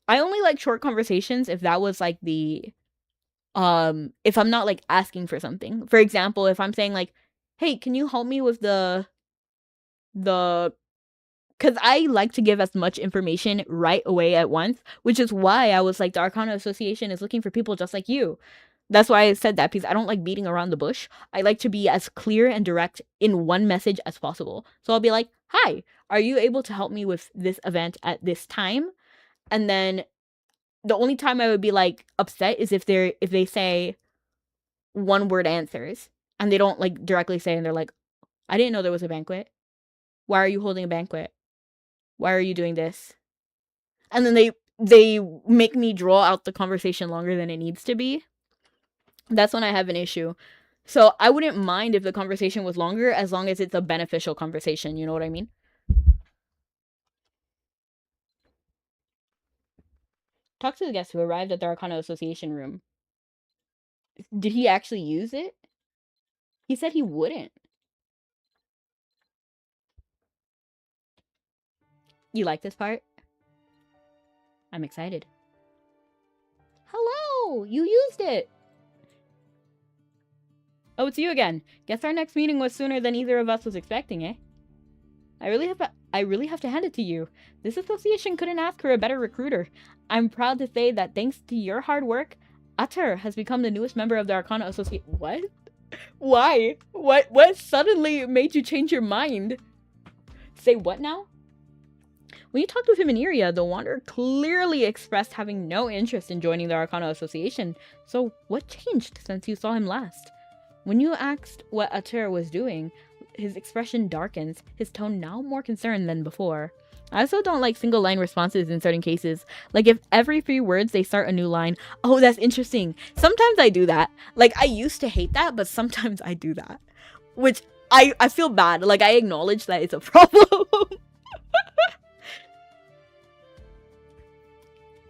I only like short conversations if that was like the if I'm not like asking for something. For example, if I'm saying like, hey, can you help me with the because I like to give as much information right away at once, which is why I was like, the Arcana Association is looking for people just like you. That's why I said that, because I don't like beating around the bush. I like to be as clear and direct in one message as possible. So I'll be like, hi, are you able to help me with this event at this time? And then the only time I would be like upset is if they say one word answers and they don't like directly say, and they're like, I didn't know there was a banquet. Why are you holding a banquet? Why are you doing this? And then they make me draw out the conversation longer than it needs to be. That's when I have an issue. So I wouldn't mind if the conversation was longer as long as it's a beneficial conversation. You know what I mean? Talk to the guest who arrived at the Arcana Association room. Did he actually use it? He said he wouldn't. You like this part? I'm excited. Hello! You used it! Oh, it's you again. Guess our next meeting was sooner than either of us was expecting, eh? I really have to hand it to you. This association couldn't ask for a better recruiter. I'm proud to say that thanks to your hard work, Ater has become the newest member of the Arcana Association. What? Why? What suddenly made you change your mind? Say what now? When you talked with him in Iria, the Wanderer clearly expressed having no interest in joining the Arcana Association. So what changed since you saw him last? When you asked what Ater was doing, his expression darkens, his tone now more concerned than before. I also don't like single line responses in certain cases. Like if every 3 words they start a new line. Oh, that's interesting. Sometimes I do that. Like I used to hate that, but sometimes I do that. Which I feel bad. Like I acknowledge that it's a problem.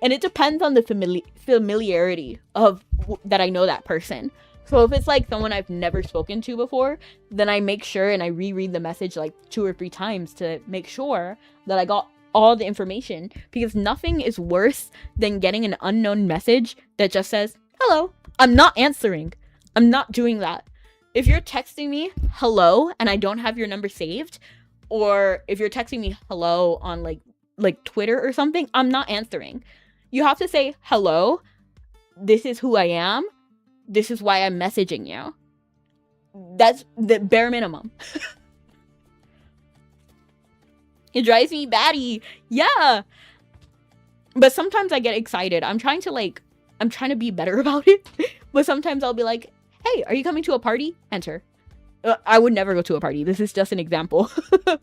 And it depends on the familiarity of that I know that person. So if it's like someone I've never spoken to before, then I make sure and I reread the message like 2 or 3 times to make sure that I got all the information. Because nothing is worse than getting an unknown message that just says, hello. I'm not answering. I'm not doing that. If you're texting me hello and I don't have your number saved, or if you're texting me hello on like Twitter or something, I'm not answering. You have to say hello. This is who I am. This is why I'm messaging you. That's the bare minimum. It drives me batty. Yeah. But sometimes I get excited. I'm trying to be better about it. But sometimes I'll be like, hey, are you coming to a party? Enter. I would never go to a party. This is just an example. But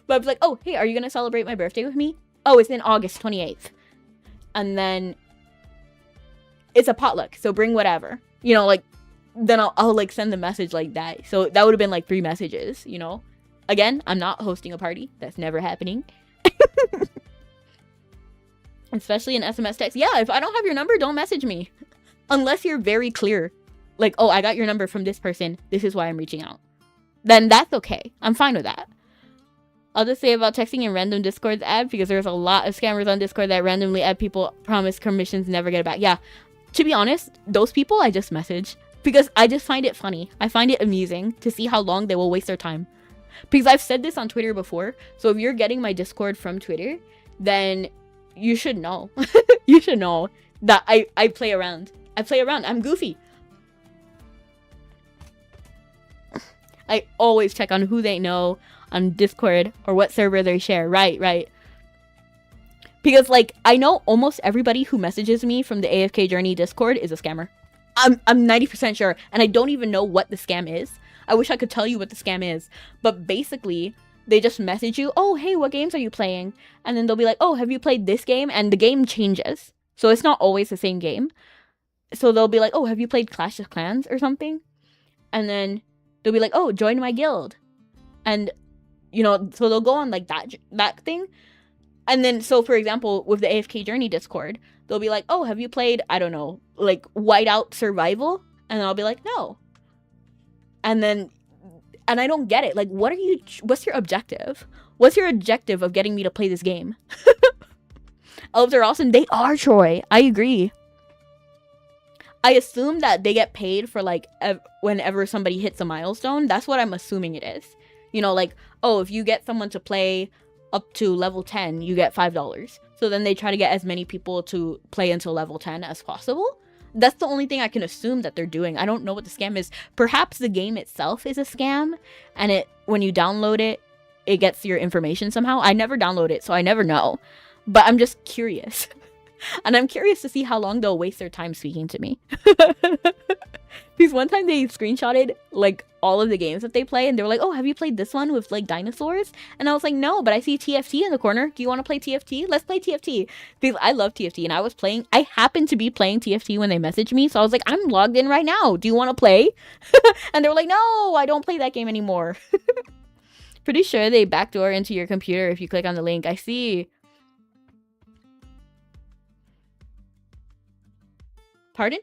I was like, oh, hey, are you going to celebrate my birthday with me? Oh, it's in August 28th. And then it's a potluck. So bring whatever. You know, like, then I'll like send the message like that. So that would have been like 3 messages, you know? Again, I'm not hosting a party. That's never happening. Especially in SMS text. Yeah, if I don't have your number, don't message me. Unless you're very clear. Like, oh, I got your number from this person. This is why I'm reaching out. Then that's okay. I'm fine with that. I'll just say about texting in random Discords add, because there's a lot of scammers on Discord that randomly add people, promise permissions, never get it back. Yeah. To be honest, those people I just message because I just find it funny. I find it amusing to see how long they will waste their time. Because I've said this on Twitter before. So if you're getting my Discord from Twitter, then you should know. You should know that I play around. I play around. I'm goofy. I always check on who they know on Discord or what server they share. Right. Because, like, I know almost everybody who messages me from the AFK Journey Discord is a scammer. I'm 90% sure. And I don't even know what the scam is. I wish I could tell you what the scam is. But basically, they just message you, oh, hey, what games are you playing? And then they'll be like, oh, have you played this game? And the game changes. So it's not always the same game. So they'll be like, oh, have you played Clash of Clans or something? And then they'll be like, oh, join my guild. And, you know, so they'll go on like that thing. And then, so for example, with the AFK Journey Discord, they'll be like, oh, have you played, I don't know, like Whiteout Survival? And I'll be like, no. And I don't get it. Like, what's your objective? What's your objective of getting me to play this game? Elves are awesome. They are, Troy. I agree. I assume that they get paid for, like, whenever somebody hits a milestone. That's what I'm assuming it is. You know, like, oh, if you get someone to play up to level 10, you get $5. So then they try to get as many people to play until level 10 as possible. That's the only thing I can assume that they're doing. I don't know what the scam is. Perhaps the game itself is a scam, and when you download it, it gets your information somehow. I never download it, so I never know. But I'm just curious. And I'm curious to see how long they'll waste their time speaking to me. Because one time they screenshotted, like, all of the games that they play, and they were like, oh, have you played this one with, like, dinosaurs? And I was like, no, but I see TFT in the corner. Do you want to play TFT? Let's play TFT. Because I love TFT, and I happened to be playing TFT when they messaged me, so I was like, I'm logged in right now. Do you want to play? And they were like, no, I don't play that game anymore. Pretty sure they backdoor into your computer if you click on the link. I see. Pardon?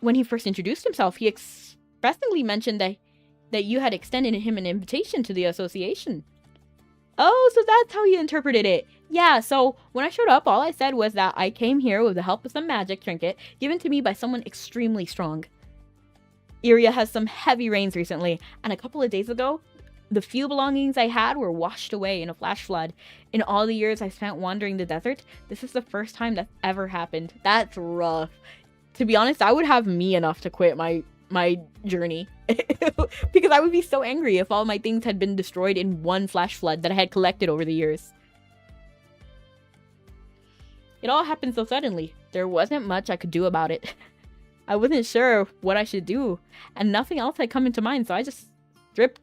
When he first introduced himself, he expressly mentioned that you had extended him an invitation to the association. Oh, so that's how you interpreted it. Yeah, so when I showed up, all I said was that I came here with the help of some magic trinket given to me by someone extremely strong. area has some heavy rains recently, and a couple of days ago, the few belongings I had were washed away in a flash flood. In all the years I spent wandering the desert, this is the first time that's ever happened. That's rough. To be honest, I would have me enough to quit my journey because I would be so angry if all my things had been destroyed in one flash flood that I had collected over the years. It all happened so suddenly. There wasn't much I could do about it. I wasn't sure what I should do, and nothing else had come into mind, so I just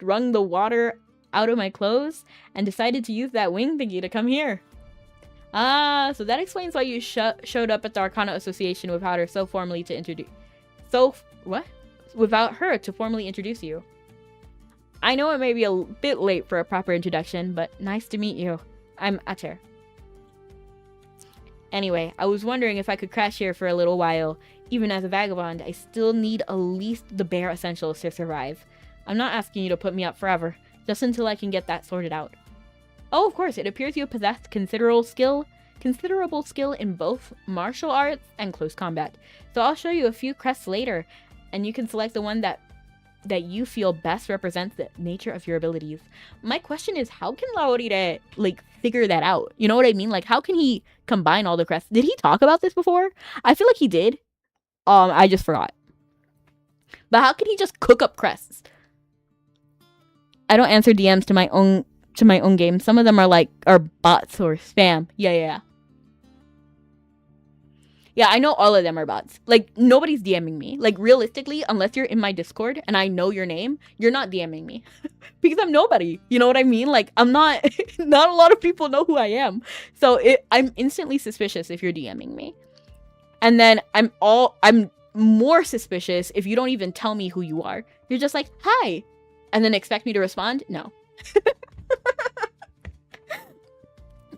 wrung the water out of my clothes and decided to use that wing thingy to come here. Ah, so that explains why you showed up at the Arcana Association without her without her to formally introduce you. I know it may be a bit late for a proper introduction, but nice to meet you. I'm Acher. Anyway, I was wondering if I could crash here for a little while. Even as a vagabond, I still need at least the bare essentials to survive. I'm not asking you to put me up forever, just until I can get that sorted out. Oh, of course, it appears you possess considerable skill in both martial arts and close combat. So I'll show you a few crests later, and you can select the one that you feel best represents the nature of your abilities. My question is, how can Laurire, figure that out? You know what I mean? How can he combine all the crests? Did he talk about this before? I feel like he did. I just forgot. But how can he just cook up crests? I don't answer DMs to my own game. Some of them are bots or spam. Yeah. Yeah, I know all of them are bots. Nobody's DMing me. Realistically, unless you're in my Discord and I know your name, you're not DMing me. Because I'm nobody. You know what I mean? I'm not... not a lot of people know who I am. So I'm instantly suspicious if you're DMing me. And then I'm more suspicious if you don't even tell me who you are. You're just like, hi. And then expect me to respond? No.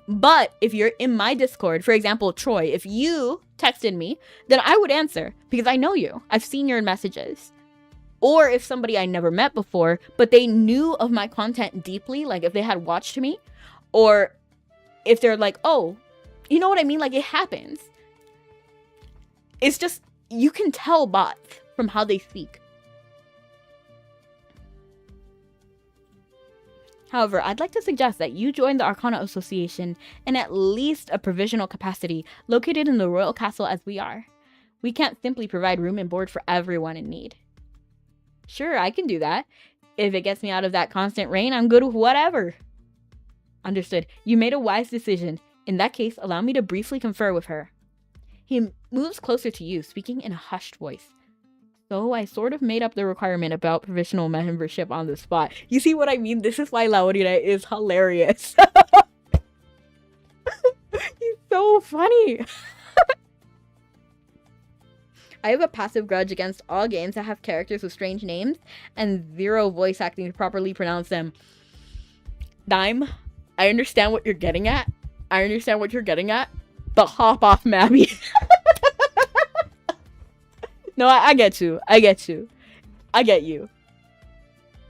But if you're in my Discord, for example, Troy, if you texted me, then I would answer because I know you. I've seen your messages. Or if somebody I never met before, but they knew of my content deeply, if they had watched me, or if they're like, oh, you know what I mean? It happens. It's just, you can tell bots from how they speak. However, I'd like to suggest that you join the Arcana Association in at least a provisional capacity located in the royal castle as we are. We can't simply provide room and board for everyone in need. Sure, I can do that. If it gets me out of that constant rain, I'm good with whatever. Understood. You made a wise decision. In that case, allow me to briefly confer with her. He moves closer to you, speaking in a hushed voice. So I sort of made up the requirement about provisional membership on the spot. You see what I mean? This is why Laurire is hilarious. He's so funny. I have a passive grudge against all games that have characters with strange names and zero voice acting to properly pronounce them. Dime, I understand what you're getting at. But hop off, Mabi. No, I get you. I get you.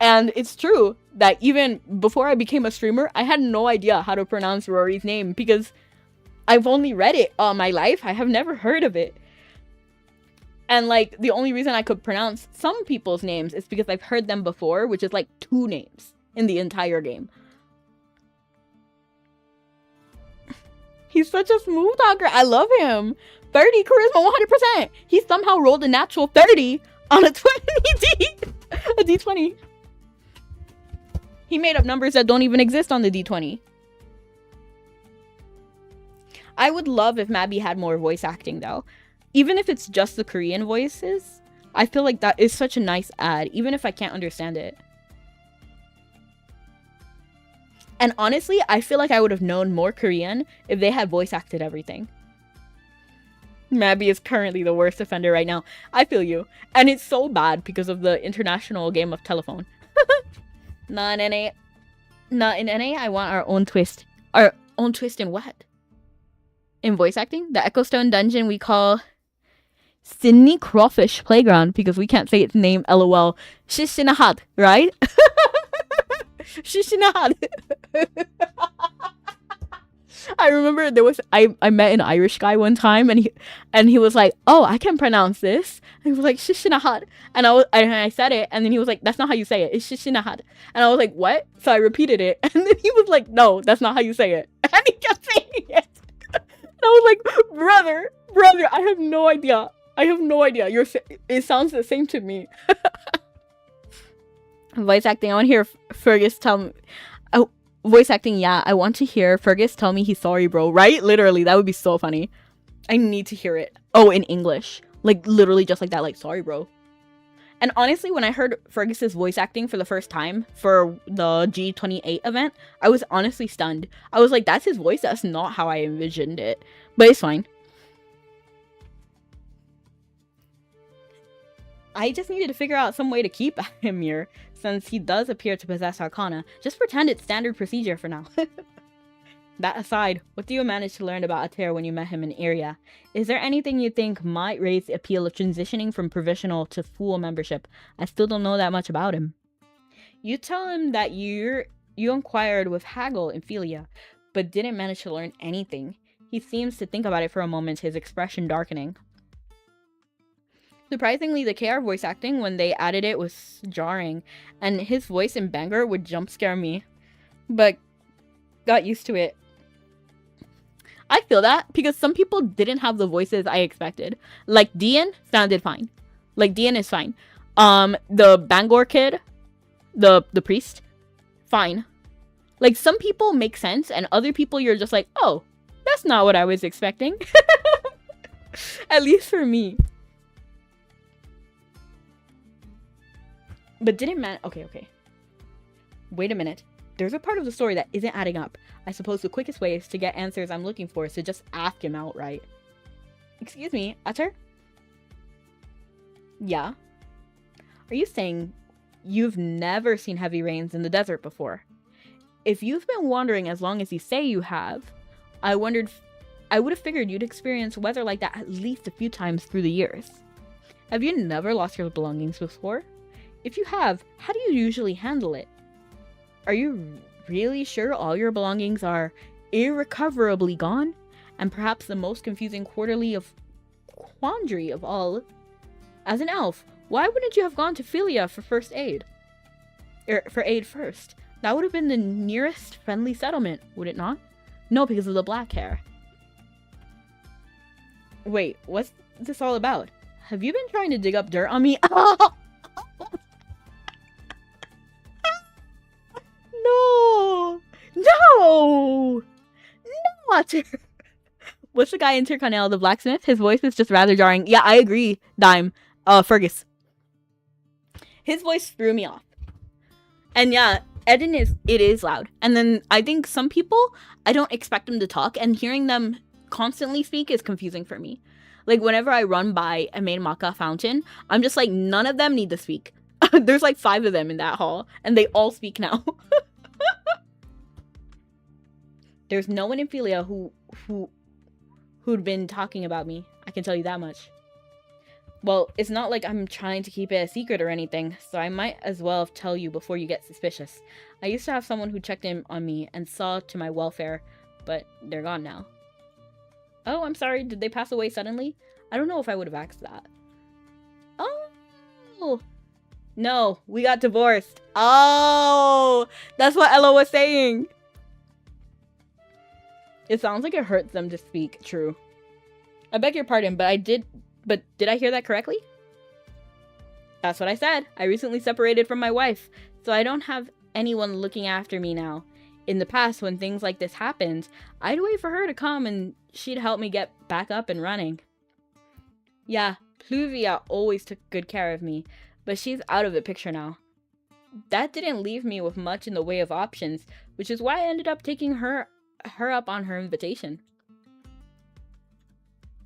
And it's true that even before I became a streamer, I had no idea how to pronounce Rory's name because I've only read it all my life. I have never heard of it. And the only reason I could pronounce some people's names is because I've heard them before, which is 2 names in the entire game. He's such a smooth talker. I love him. 30 charisma, 100%. He somehow rolled a natural 30 on a 20 D20. He made up numbers that don't even exist on the D20. I would love if Mabi had more voice acting though. Even if it's just the Korean voices, I feel like that is such a nice add, even if I can't understand it. And honestly, I feel like I would have known more Korean if they had voice acted everything. Mabi is currently the worst offender right now. I feel you. And it's so bad because of the international game of telephone. Not in NA. Not in NA, I want our own twist. Our own twist in what? In voice acting? The Echo Stone dungeon we call Sydney Crawfish Playground because we can't say its name, lol. Shishinahad, right? Shishinahad. I remember I met an Irish guy one time, and he was like, "Oh, I can pronounce this." And he was like, "Shishinahad," and I said it, and then he was like, "That's not how you say it. It's Shishinahad." And I was like, "What?" So I repeated it, and then he was like, "No, that's not how you say it." And he kept saying it. And I was like, brother, I have no idea. It sounds the same to me. Voice acting. I want to hear Fergus tell me. Oh, voice acting. Yeah, I want to hear Fergus tell me he's sorry, bro. Right? Literally, that would be so funny. I need to hear it. Oh, in English. Like, literally just like that. Like, sorry, bro. And honestly, when I heard Fergus's voice acting for the first time for the G28 event, I was honestly stunned. I was like, that's his voice? That's not how I envisioned it. But it's fine. I just needed to figure out some way to keep him here, since he does appear to possess Arcana. Just pretend it's standard procedure for now. That aside, what do you manage to learn about Ater when you met him in Iria? Is there anything you think might raise the appeal of transitioning from provisional to full membership? I still don't know that much about him. You tell him that you inquired with Haggle in Philia, but didn't manage to learn anything. He seems to think about it for a moment, his expression darkening. Surprisingly, the KR voice acting, when they added it, was jarring, and his voice in Bangor would jump scare me. But got used to it. I feel that, because some people didn't have the voices I expected. Like, Dian sounded fine. Like, Dian is fine. The Bangor kid, the priest, fine. Like, some people make sense, and other people you're just like, oh, that's not what I was expecting. At least for me. But didn't man... Okay. Wait a minute. There's a part of the story that isn't adding up. I suppose the quickest way is to get answers I'm looking for is to just ask him outright. Excuse me, Ater? Yeah? Are you saying you've never seen heavy rains in the desert before? If you've been wandering as long as you say you have, I would have figured you'd experience weather like that at least a few times through the years. Have you never lost your belongings before? If you have, how do you usually handle it? Are you really sure all your belongings are irrecoverably gone? And perhaps the most confusing quandary of all. As an elf, why wouldn't you have gone to Philia for first aid? For aid first. That would have been the nearest friendly settlement, would it not? No, because of the black hair. Wait, what's this all about? Have you been trying to dig up dirt on me? No, Ater. What's the guy in Tirkanel, the blacksmith? His voice is just rather jarring. Yeah, I agree, Dime. Fergus. His voice threw me off. And yeah, Eden is loud. And then I think some people, I don't expect them to talk, and hearing them constantly speak is confusing for me. Like, whenever I run by a main Maka fountain, I'm just like, none of them need to speak. There's like 5 of them in that hall, and they all speak now. There's no one in Philia who'd been talking about me. I can tell you that much. Well, it's not like I'm trying to keep it a secret or anything, so I might as well tell you before you get suspicious. I used to have someone who checked in on me and saw to my welfare, but they're gone now. Oh, I'm sorry. Did they pass away suddenly? I don't know if I would have asked that. Oh! No, we got divorced. Oh! That's what Ella was saying! It sounds like it hurts them to speak. True. I beg your pardon, but did I hear that correctly? That's what I said. I recently separated from my wife, so I don't have anyone looking after me now. In the past, when things like this happened, I'd wait for her to come and she'd help me get back up and running. Yeah, Pluvia always took good care of me, but she's out of the picture now. That didn't leave me with much in the way of options, which is why I ended up taking her up on her invitation.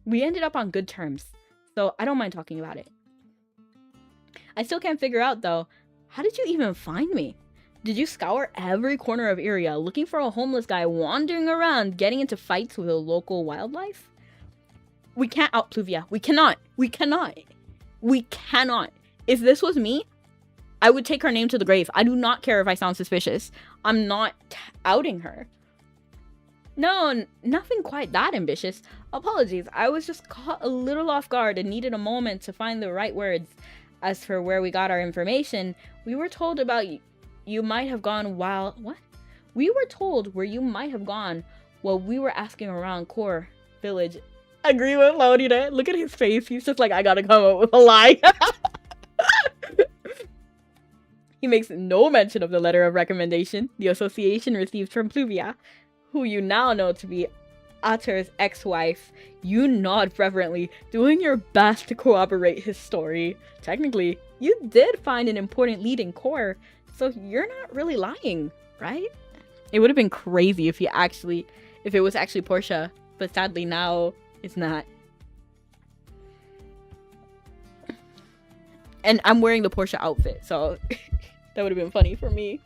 We ended up on good terms, so I don't mind talking about it. I still can't figure out, though, how did you even find me? Did you scour every corner of Iria looking for a homeless guy wandering around getting into fights with a local wildlife? We can't out Pluvia. We cannot. If this was me, I would take her name to the grave. I do not care if I sound suspicious. I'm not outing her. No, nothing quite that ambitious. Apologies, I was just caught a little off guard and needed a moment to find the right words. As for where we got our information, we were told about you might have gone while... What? We were told where you might have gone while we were asking around Core Village. Agree with Laurita. Look at his face. He's just like, I gotta come up with a lie. He makes no mention of the letter of recommendation the association received from Pluvia, who you now know to be Ater's ex-wife. You nod reverently, doing your best to corroborate his story. Technically, you did find an important lead in Core, so you're not really lying, right? It would have been crazy if it was actually Portia, but sadly now it's not. And I'm wearing the Portia outfit, so that would have been funny for me.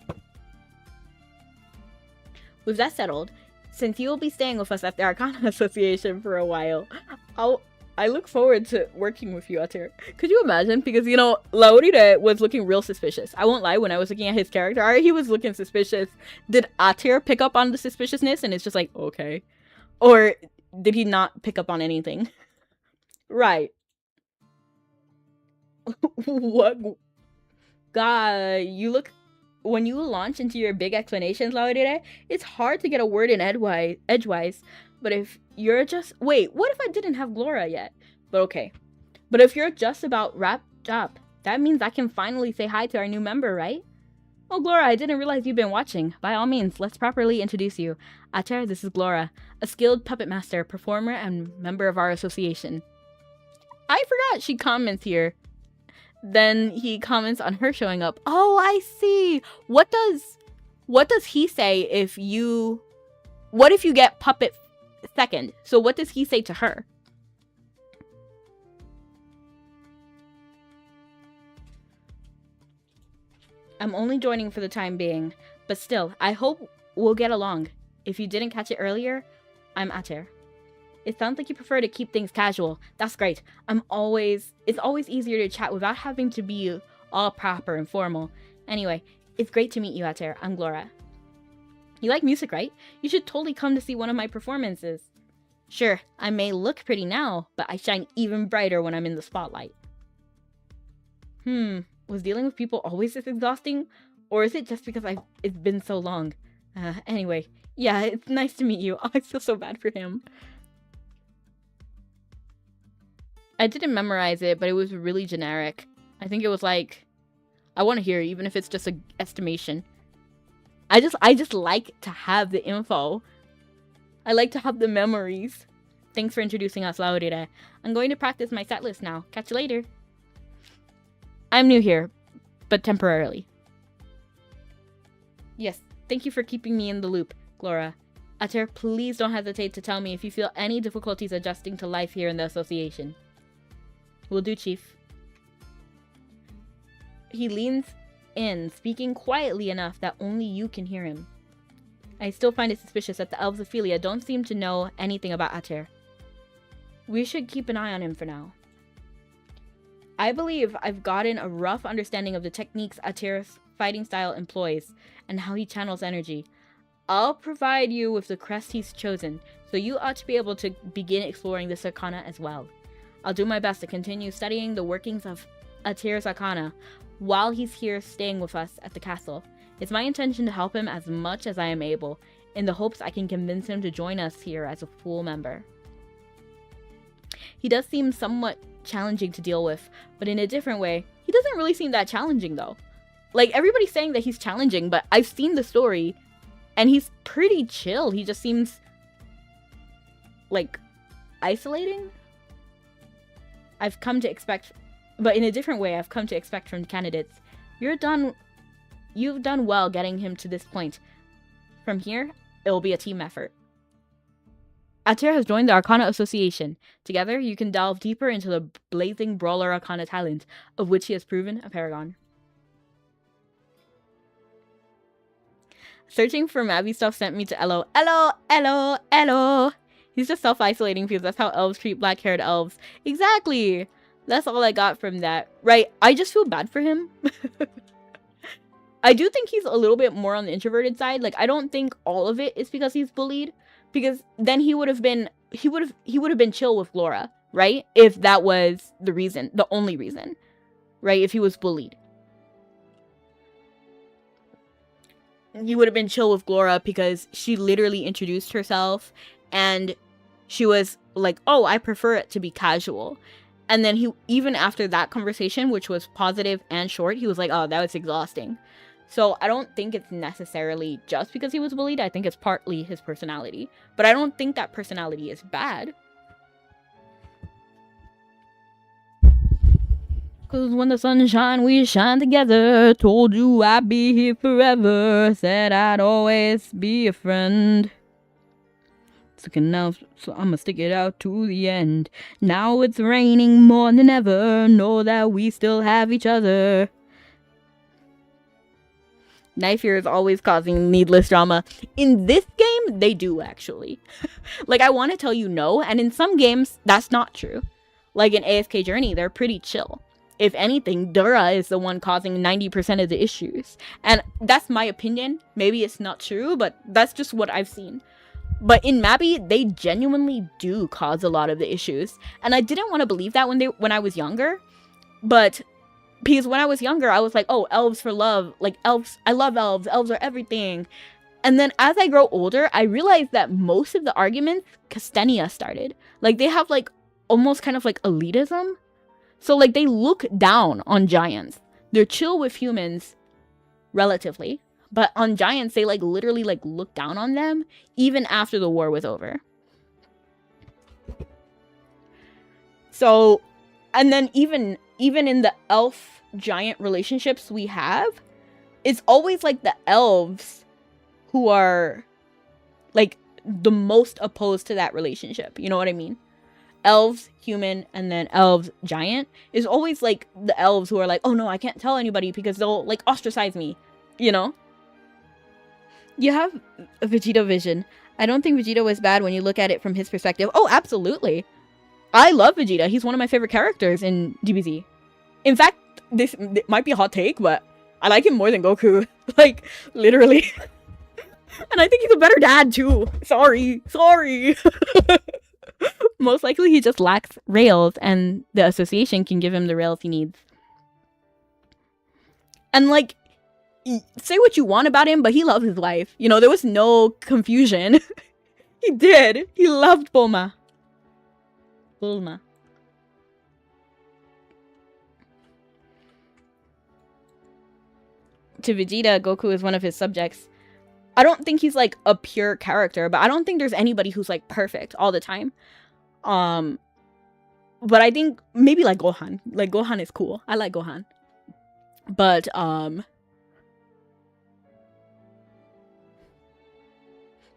With that settled, since you will be staying with us at the Arcana Association for a while, I look forward to working with you, Ater. Could you imagine? Because, you know, Laurita was looking real suspicious. I won't lie, when I was looking at his character art, he was looking suspicious. Did Ater pick up on the suspiciousness and it's just like, okay. Or did he not pick up on anything? Right. What? God, when you launch into your big explanations, Laurita, it's hard to get a word in edgewise. But if you're just... Wait, what if I didn't have Glora yet? But okay. But if you're just about wrapped up, that means I can finally say hi to our new member, right? Oh, Glora, I didn't realize you've been watching. By all means, let's properly introduce you. Ater, this is Glora, a skilled puppet master, performer, and member of our association. I forgot she comments here. Then he comments on her showing up. Oh, I see. What does he say if you... What if you get puppet second? So what does he say to her? I'm only joining for the time being, but still, I hope we'll get along. If you didn't catch it earlier, I'm Ater. It sounds like you prefer to keep things casual. That's great. It's always easier to chat without having to be all proper and formal. Anyway, it's great to meet you, Ater. I'm Glora. You like music, right? You should totally come to see one of my performances. Sure, I may look pretty now, but I shine even brighter when I'm in the spotlight. Was dealing with people always this exhausting? Or is it just because it's been so long? Anyway, yeah, it's nice to meet you. Oh, I feel so bad for him. I didn't memorize it, but it was really generic. I think it was like, I want to hear, even if it's just an estimation. I just like to have the info. I like to have the memories. Thanks for introducing us, Laurita. I'm going to practice my set list now. Catch you later. I'm new here, but temporarily. Yes, thank you for keeping me in the loop, Glora. Ater, please don't hesitate to tell me if you feel any difficulties adjusting to life here in the association. Will do, Chief. He leans in, speaking quietly enough that only you can hear him. I still find it suspicious that the elves of Ophelia don't seem to know anything about Ater. We should keep an eye on him for now. I believe I've gotten a rough understanding of the techniques Ater's fighting style employs and how he channels energy. I'll provide you with the crest he's chosen, so you ought to be able to begin exploring this arcana as well. I'll do my best to continue studying the workings of Ater's arcana while he's here staying with us at the castle. It's my intention to help him as much as I am able, in the hopes I can convince him to join us here as a full member. He does seem somewhat challenging to deal with, but in a different way. He doesn't really seem that challenging though. Like, everybody's saying that he's challenging, but I've seen the story and he's pretty chill. He just seems like isolating. I've come to expect, but in a different way, I've come to expect from candidates. You've done well getting him to this point. From here, it will be a team effort. Ater has joined the Arcana Association. Together, you can delve deeper into the blazing brawler Arcana talent, of which he has proven a paragon. Searching for Mabi stuff sent me to Elo. Elo. He's just self-isolating because that's how elves treat black-haired elves. Exactly. That's all I got from that. Right, I just feel bad for him. I do think he's a little bit more on the introverted side. Like, I don't think all of it is because he's bullied, Because then he would have been chill with Glora, right? If that was the reason, the only reason, right? If he was bullied. He would have been chill with Glora because she literally introduced herself and she was like, oh, I prefer it to be casual. And then he, even after that conversation, which was positive and short, he was like, oh, that was exhausting. So I don't think it's necessarily just because he was bullied. I think it's partly his personality. But I don't think that personality is bad. Cause when the sun shine, we shine together. Told you I'd be here forever. Said I'd always be a friend. Sticking out, so I'ma stick it out to the end. Now it's raining more than ever. Know that we still have each other. Knife here is always causing needless drama. In this game, they do actually. Like, I want to tell you no, and in some games, that's not true. Like in AFK Journey, they're pretty chill. If anything, Dura is the one causing 90% of the issues. And that's my opinion. Maybe it's not true, but that's just what I've seen. But in Mabi, they genuinely do cause a lot of the issues. And I didn't want to believe that when I was younger. But because when I was younger, I was like, oh, elves for love. Like, elves, I love elves. Elves are everything. And then as I grow older, I realized that most of the arguments Castenia started. Like, they have, like, almost kind of, like, elitism. So, like, they look down on giants. They're chill with humans, relatively. But on giants, they, like, literally, like, look down on them, even after the war was over. So, and then even in the elf-giant relationships we have, it's always, like, the elves who are, like, the most opposed to that relationship. You know what I mean? Elves, human, and then elves, giant, is always, like, the elves who are like, oh, no, I can't tell anybody because they'll, like, ostracize me, you know? You have a Vegeta vision. I don't think Vegeta was bad when you look at it from his perspective. Oh, absolutely. I love Vegeta. He's one of my favorite characters in DBZ. In fact, this might be a hot take, but I like him more than Goku. Like, literally. And I think he's a better dad, too. Sorry. Most likely he just lacks rails, and the association can give him the rails he needs. And, like, say what you want about him, but he loved his wife. You know, there was no confusion. He did. He loved Bulma. To Vegeta, Goku is one of his subjects. I don't think he's, like, a pure character, but I don't think there's anybody who's, like, perfect all the time. But I think maybe, like, Gohan. Like, Gohan is cool. I like Gohan. But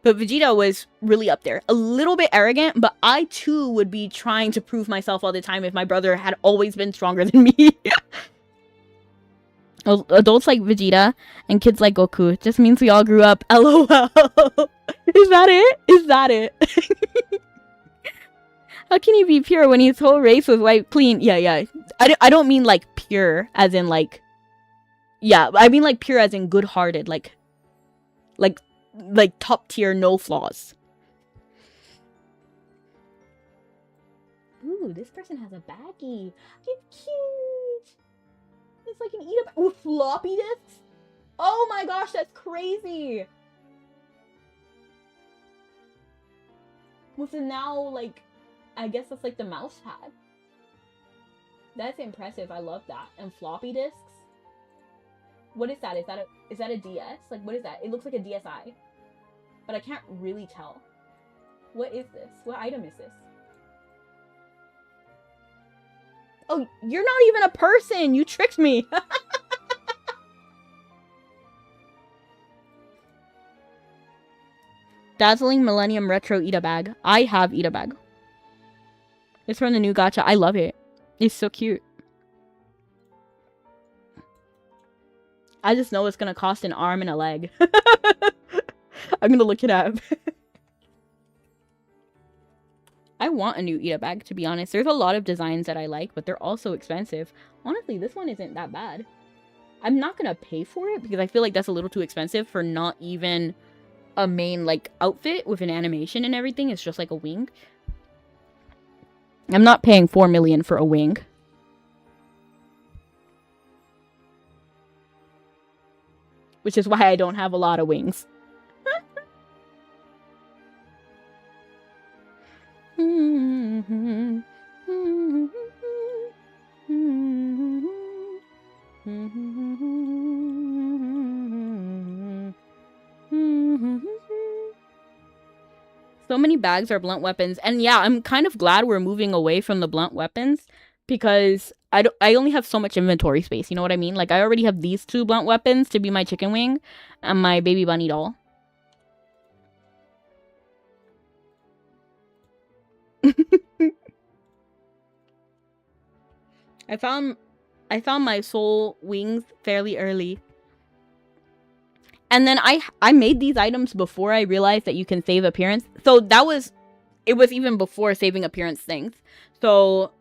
Vegeta was really up there. A little bit arrogant, but I, too, would be trying to prove myself all the time if my brother had always been stronger than me. Adults like Vegeta and kids like Goku. Just means we all grew up. LOL. Is that it? How can he be pure when his whole race was wiped clean? Yeah. I don't mean, like, pure as in, like... Yeah, I mean, like, pure as in good-hearted. Like, top tier, no flaws. Ooh, this person has a baggie. It's cute. It's like an eat-up with floppy disks. Oh my gosh, that's crazy. With the now, like, I guess that's like the mouse pad. That's impressive. I love that. And floppy disks. What is that? Is that a DS? Like, what is that? It looks like a DSi. But I can't really tell. What is this? What item is this? Oh, you're not even a person! You tricked me! Dazzling Millennium Retro Ida Bag. I have Ida Bag. It's from the new gacha. I love it. It's so cute. I just know it's gonna cost an arm and a leg. I'm gonna look it up. I want a new Ida bag, to be honest. There's a lot of designs that I like, but they're also expensive. Honestly, this one isn't that bad. I'm not gonna pay for it because I feel like that's a little too expensive for not even a main, like, outfit with an animation and everything. It's just like a wing. I'm not paying 4 million for a wing. Which is why I don't have a lot of wings. So many bags are blunt weapons. And yeah, I'm kind of glad we're moving away from the blunt weapons because I only have so much inventory space. You know what I mean? Like, I already have these 2 blunt weapons to be my chicken wing and my baby bunny doll. I found my soul wings fairly early. And then I made these items before I realized that you can save appearance. So it was even before saving appearance things. So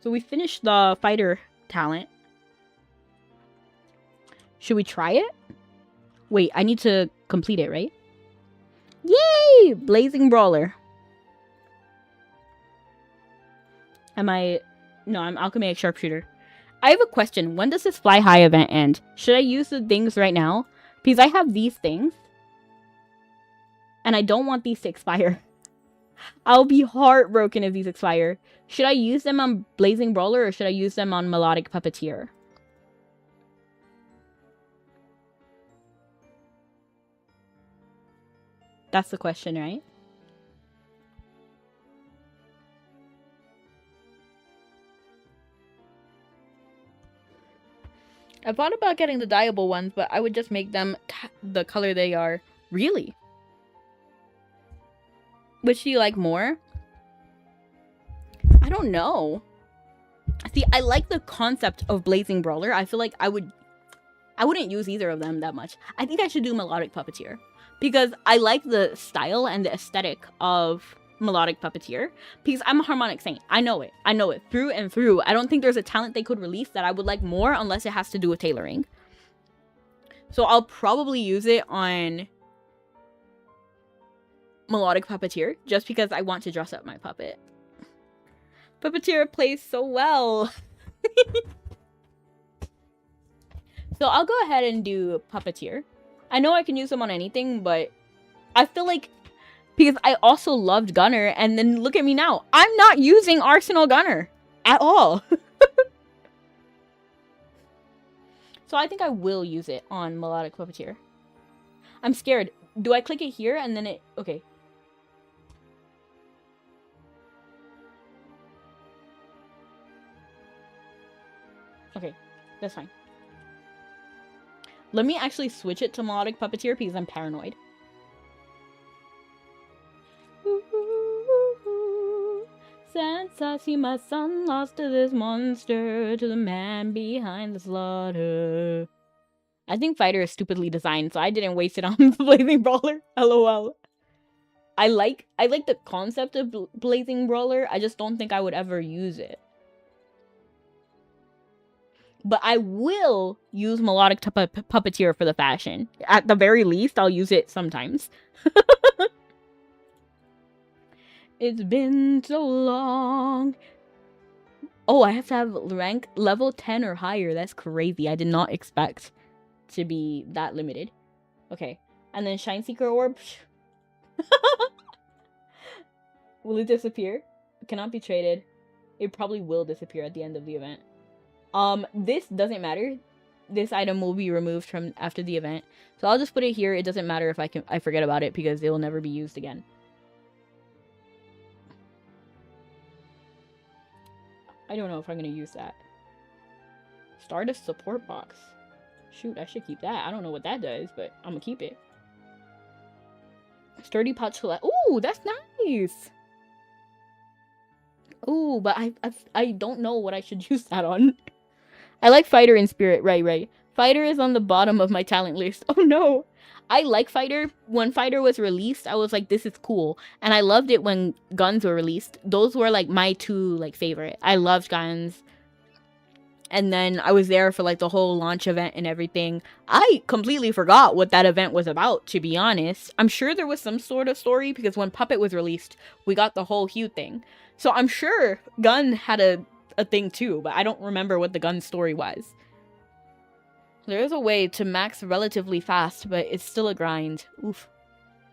so we finished the fighter talent. Should we try it? Wait, I need to complete it, right? Yay! Blazing Brawler. No, I'm Alchemaic Sharpshooter. I have a question. When does this Fly High event end? Should I use the things right now? Because I have these things. And I don't want these to expire. I'll be heartbroken if these expire. Should I use them on Blazing Brawler or should I use them on Melodic Puppeteer? That's the question, right? I thought about getting the dyeable ones, but I would just make them the color they are. Really? Which do you like more? I don't know. See, I like the concept of Blazing Brawler. I feel like I wouldn't use either of them that much. I think I should do Melodic Puppeteer. Because I like the style and the aesthetic of Melodic Puppeteer. Because I'm a harmonic saint. I know it. I know it through and through. I don't think there's a talent they could release that I would like more unless it has to do with tailoring. So I'll probably use it on Melodic Puppeteer just because I want to dress up my puppet. Puppeteer plays so well. So I'll go ahead and do Puppeteer. I know I can use them on anything, but I feel like because I also loved Gunner, and then look at me now. I'm not using Arsenal Gunner at all. So I think I will use it on Melodic Puppeteer. I'm scared. Do I click it here and then it... Okay. Okay, that's fine. Let me actually switch it to Melodic Puppeteer because I'm paranoid. Since I see my son lost to this monster, to the man behind the slaughter. I think Fighter is stupidly designed, so I didn't waste it on the Blazing Brawler. LOL. I like the concept of Blazing Brawler. I just don't think I would ever use it. But I will use Melodic Puppeteer for the fashion. At the very least, I'll use it sometimes. It's been so long. Oh, I have to have rank level 10 or higher. That's crazy. I did not expect to be that limited. Okay. And then Shine Seeker Orb. Will it disappear? It cannot be traded. It probably will disappear at the end of the event. This doesn't matter. This item will be removed from after the event. So I'll just put it here. It doesn't matter if I forget about it because it will never be used again. I don't know if I'm gonna use that. Stardust support box. Shoot, I should keep that. I don't know what that does, but I'm gonna keep it. Sturdy pot select. Ooh, that's nice. Ooh, but I don't know what I should use that on. I like Fighter in Spirit. Right. Fighter is on the bottom of my talent list. Oh no. I like Fighter. When Fighter was released, I was like, this is cool. And I loved it when Guns were released. Those were like my two like favorite. I loved Guns. And then I was there for like the whole launch event and everything. I completely forgot what that event was about, to be honest. I'm sure there was some sort of story because when Puppet was released, we got the whole Hue thing. So I'm sure Gun had a thing too, but I don't remember what the Gun story was. There is a way to max relatively fast, but it's still a grind. Oof.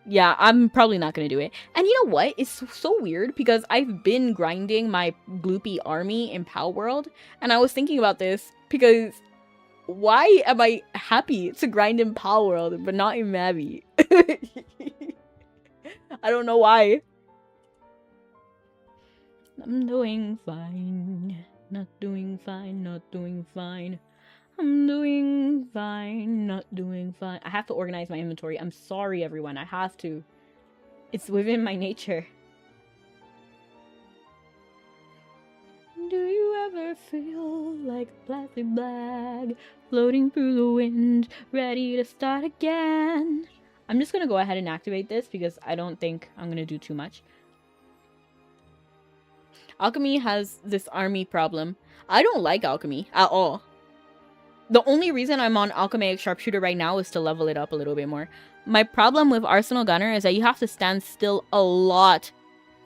Yeah, I'm probably not going to do it. And you know what? It's so weird because I've been grinding my Gloopy army in Pow World. And I was thinking about this because why am I happy to grind in Pow World but not in Mabi? I don't know why. I'm doing fine. Not doing fine, not doing fine. I'm doing fine, not doing fine. I have to organize my inventory. I'm sorry, everyone. I have to. It's within my nature. Do you ever feel like a plastic bag floating through the wind, ready to start again? I'm just gonna go ahead and activate this because I don't think I'm gonna do too much. Alchemy has this army problem. I don't like alchemy at all. The only reason I'm on Alchemaic Sharpshooter right now is to level it up a little bit more. My problem with Arsenal Gunner is that you have to stand still a lot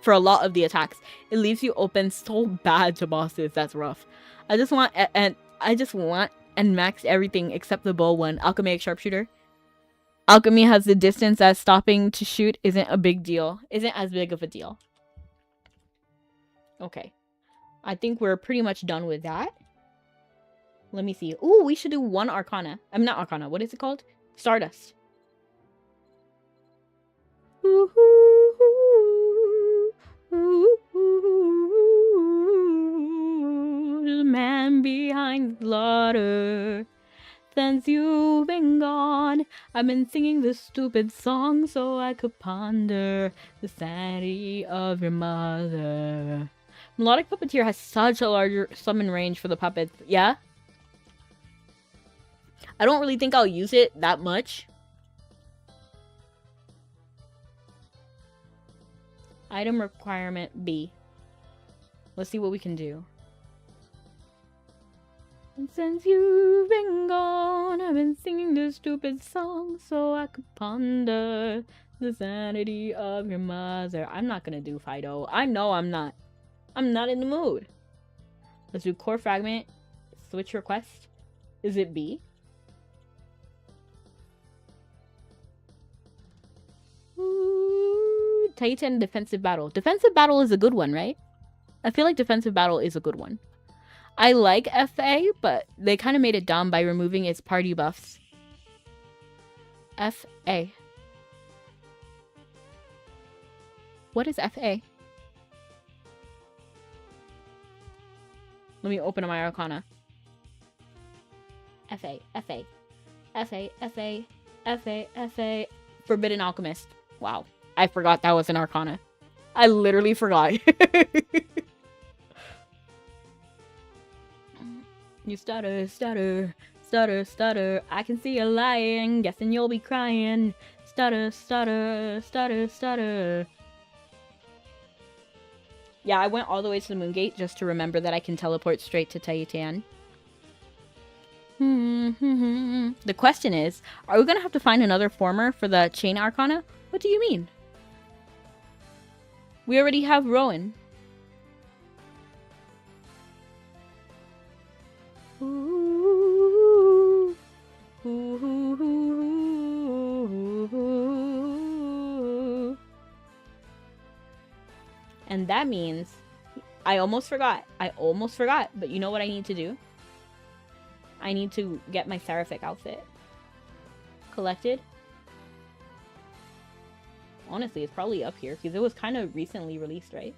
for a lot of the attacks. It leaves you open so bad to bosses. That's rough. I just want and max everything except the bow one. Alchemaic Sharpshooter. Alchemy has the distance as stopping to shoot isn't a big deal. Isn't as big of a deal. Okay. I think we're pretty much done with that. Let me see. Ooh, we should do one Arcana. I'm not Arcana. What is it called? Stardust. Ooh, ooh, ooh, ooh, the man behind the slaughter. Since you've been gone, I've been singing this stupid song so I could ponder the sanity of your mother. Melodic Puppeteer has such a larger summon range for the puppets. Yeah? I don't really think I'll use it that much. Item requirement B. Let's see what we can do. And since you've been gone, I've been singing this stupid song so I could ponder the sanity of your mother. I'm not gonna do Fido. I know I'm not. I'm not in the mood. Let's do Core Fragment. Switch request. Is it B? Titan Defensive Battle. Defensive Battle is a good one, right? I feel like Defensive Battle is a good one. I like FA, but they kind of made it dumb by removing its party buffs. FA. What is FA? Let me open my Arcana. FA, FA, FA, FA, FA, FA. Forbidden Alchemist. Wow. I forgot that was an Arcana. I literally forgot. You stutter, stutter, stutter, stutter. I can see you lying, guessing you'll be crying. Stutter, stutter, stutter, stutter. Yeah, I went all the way to the Moongate just to remember that I can teleport straight to Titan. The question is, are we gonna have to find another former for the Chain Arcana? What do you mean? We already have Rowan. Ooh, ooh, ooh, ooh. And that means I almost forgot. But you know what I need to do? I need to get my Seraphic outfit. Collected. Honestly, it's probably up here because it was kind of recently released, right?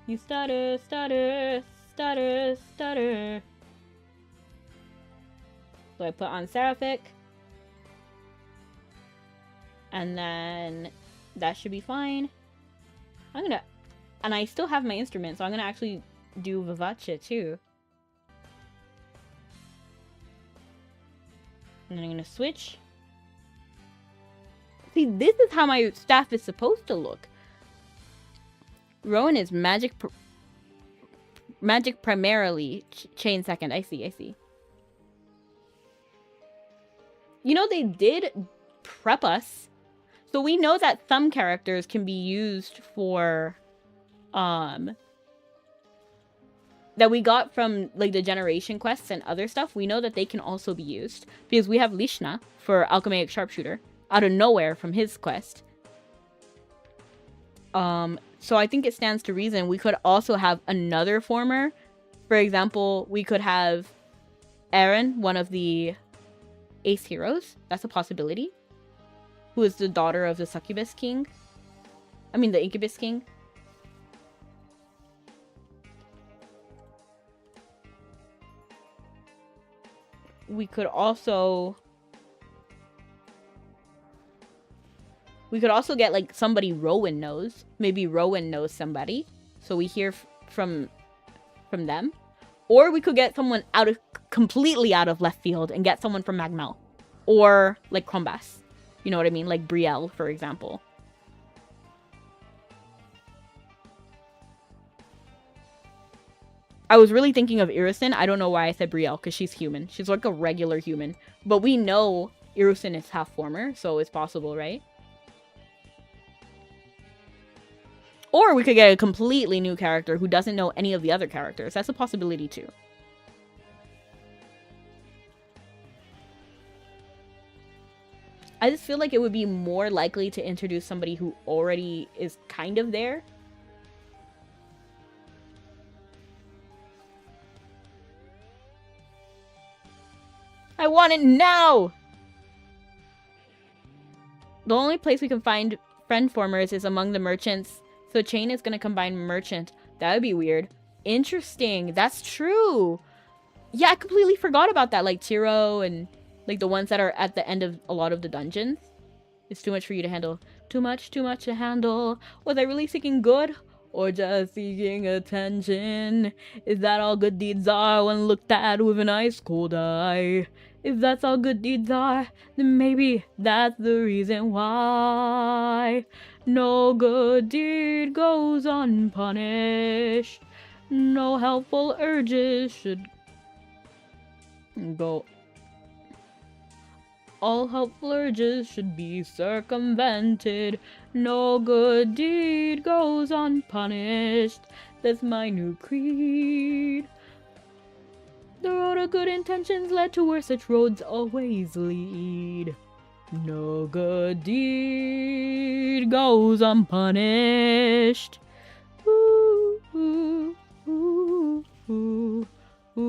You stutter, stutter, stutter, stutter. So I put on Seraphic. And then that should be fine. And I still have my instrument, so I'm gonna actually do Vivace too. And then I'm gonna switch. See, this is how my staff is supposed to look. Rowan is magic primarily. Chain second. I see, I see. You know, they did prep us. So we know that some characters can be used for, that we got from, like, the generation quests and other stuff. We know that they can also be used. Because we have Lishna for Alchemaic Sharpshooter. Out of nowhere from his quest. So I think it stands to reason we could also have another former. For example, we could have Erin, one of the ace heroes. That's a possibility. Who is the daughter of the succubus king. I mean, the incubus king. We could also get, like, somebody Rowan knows. Maybe Rowan knows somebody. So we hear from them. Or we could get someone completely out of left field and get someone from Magmel. Or, like, Crombas. You know what I mean? Like Brielle, for example. I was really thinking of Irusen. I don't know why I said Brielle, because she's human. She's like a regular human. But we know Irusen is half former, so it's possible, right? Or we could get a completely new character who doesn't know any of the other characters. That's a possibility too. I just feel like it would be more likely to introduce somebody who already is kind of there. I want it now! The only place we can find friend formers is among the merchants. So Chain is going to combine merchant. That would be weird. Interesting. That's true. Yeah, I completely forgot about that. Like Tiro and like the ones that are at the end of a lot of the dungeons. It's too much for you to handle. Too much to handle. Was I really seeking good? Or just seeking attention? Is that all good deeds are when looked at with an ice cold eye? If that's all good deeds are, then maybe that's the reason why no good deed goes unpunished. No helpful urges should go. All helpful urges should be circumvented. No good deed goes unpunished. That's my new creed. The road of good intentions led to where such roads always lead. No good deed goes unpunished. Ooh, ooh, ooh, ooh, ooh.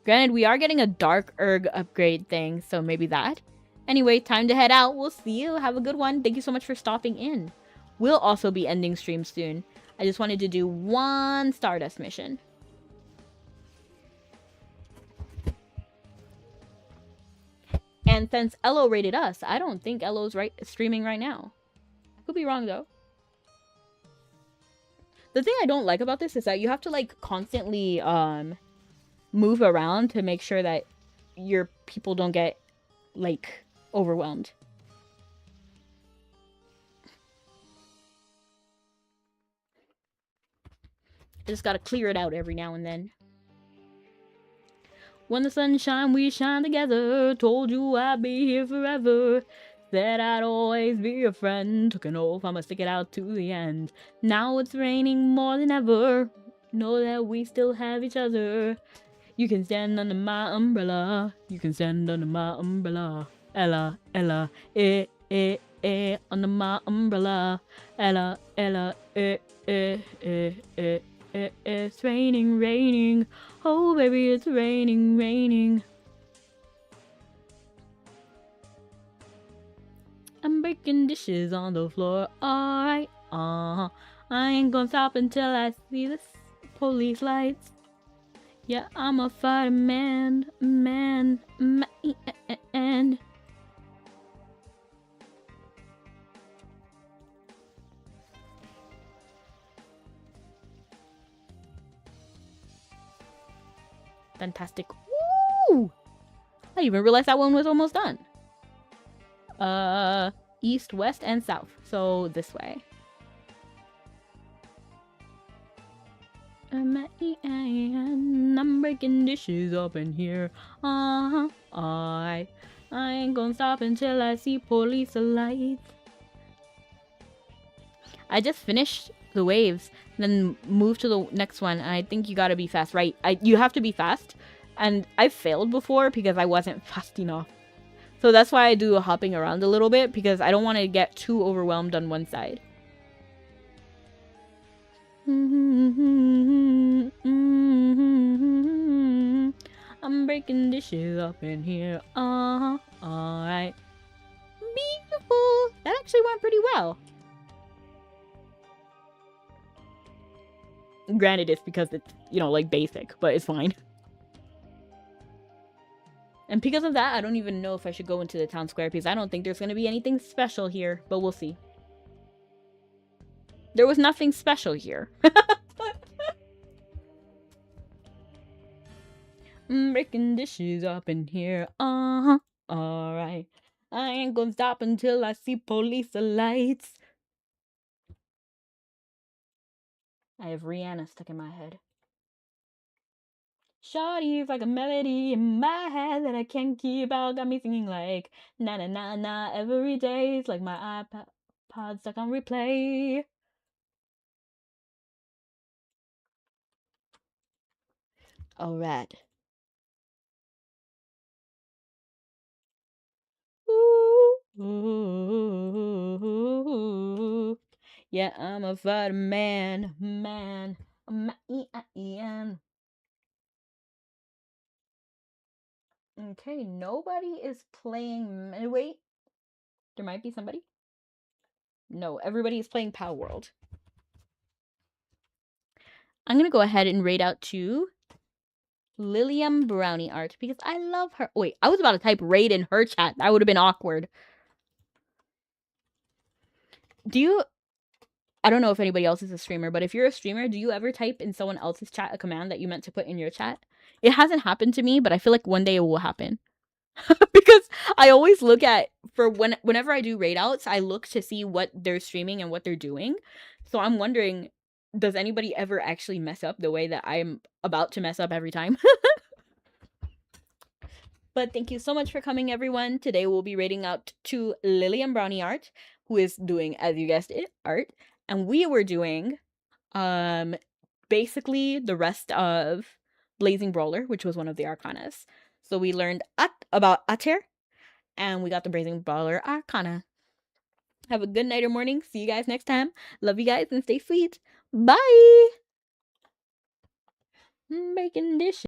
Granted, we are getting a dark erg upgrade thing, so maybe that. Anyway, time to head out. We'll see you. Have a good one. Thank you so much for stopping in. We'll also be ending stream soon. I just wanted to do one Stardust mission. And since Elo rated us, I don't think Elo's streaming right now. I could be wrong, though. The thing I don't like about this is that you have to, like, constantly move around to make sure that your people don't get, like, overwhelmed. Just gotta clear it out every now and then. When the sun shine, we shine together. Told you I'd be here forever. Said I'd always be your friend. Took an oath, I'ma stick it out to the end. Now it's raining more than ever. Know that we still have each other. You can stand under my umbrella. You can stand under my umbrella. Ella, Ella, under my umbrella. Ella, Ella, it's raining, raining. Oh, baby, it's raining, raining. I'm breaking dishes on the floor. Alright, I ain't gonna stop until I see the police lights. Yeah, I'm a fireman, man. Fantastic. Woo! I didn't even realize that one was almost done. East, west, and south. So this way. I'm breaking dishes up in here. I ain't gonna stop until I see police lights. I just finished the waves, then moved to the next one, and I think you gotta be fast, right? You have to be fast, and I've failed before because I wasn't fast enough. So that's why I do a hopping around a little bit, because I don't want to get too overwhelmed on one side. I'm breaking dishes up in here. Alright. Beautiful. That actually went pretty well. Granted, it's because it's, like basic, but it's fine. And because of that, I don't even know if I should go into the town square, because I don't think there's going to be anything special here, but we'll see. There was nothing special here. Breaking dishes up in here. Alright. I ain't gonna stop until I see police lights. I have Rihanna stuck in my head. Shawty's like a melody in my head that I can't keep out. Got me singing like na na na na every day. It's like my iPod stuck on replay. Alright. Ooh. Yeah, I'm a fighter man. Okay, nobody is playing. Wait, there might be somebody. No, everybody is playing Pow World. I'm gonna go ahead and raid out to Lilium Brownie Art because I love her. Wait, I was about to type raid in her chat. That would have been awkward. I don't know if anybody else is a streamer, but if you're a streamer, do you ever type in someone else's chat a command that you meant to put in your chat? It hasn't happened to me, but I feel like one day it will happen. Because I always look at, whenever I do raid outs, I look to see what they're streaming and what they're doing. So I'm wondering, does anybody ever actually mess up the way that I'm about to mess up every time? But thank you so much for coming, everyone. Today we'll be raiding out to Lilium Brownie Art, who is doing, as you guessed it, art. And we were doing basically the rest of Blazing Brawler, which was one of the Arcanas. So we learned about Ater, and we got the Blazing Brawler Arcana. Have a good night or morning. See you guys next time. Love you guys and stay sweet. Bye! Making dishes.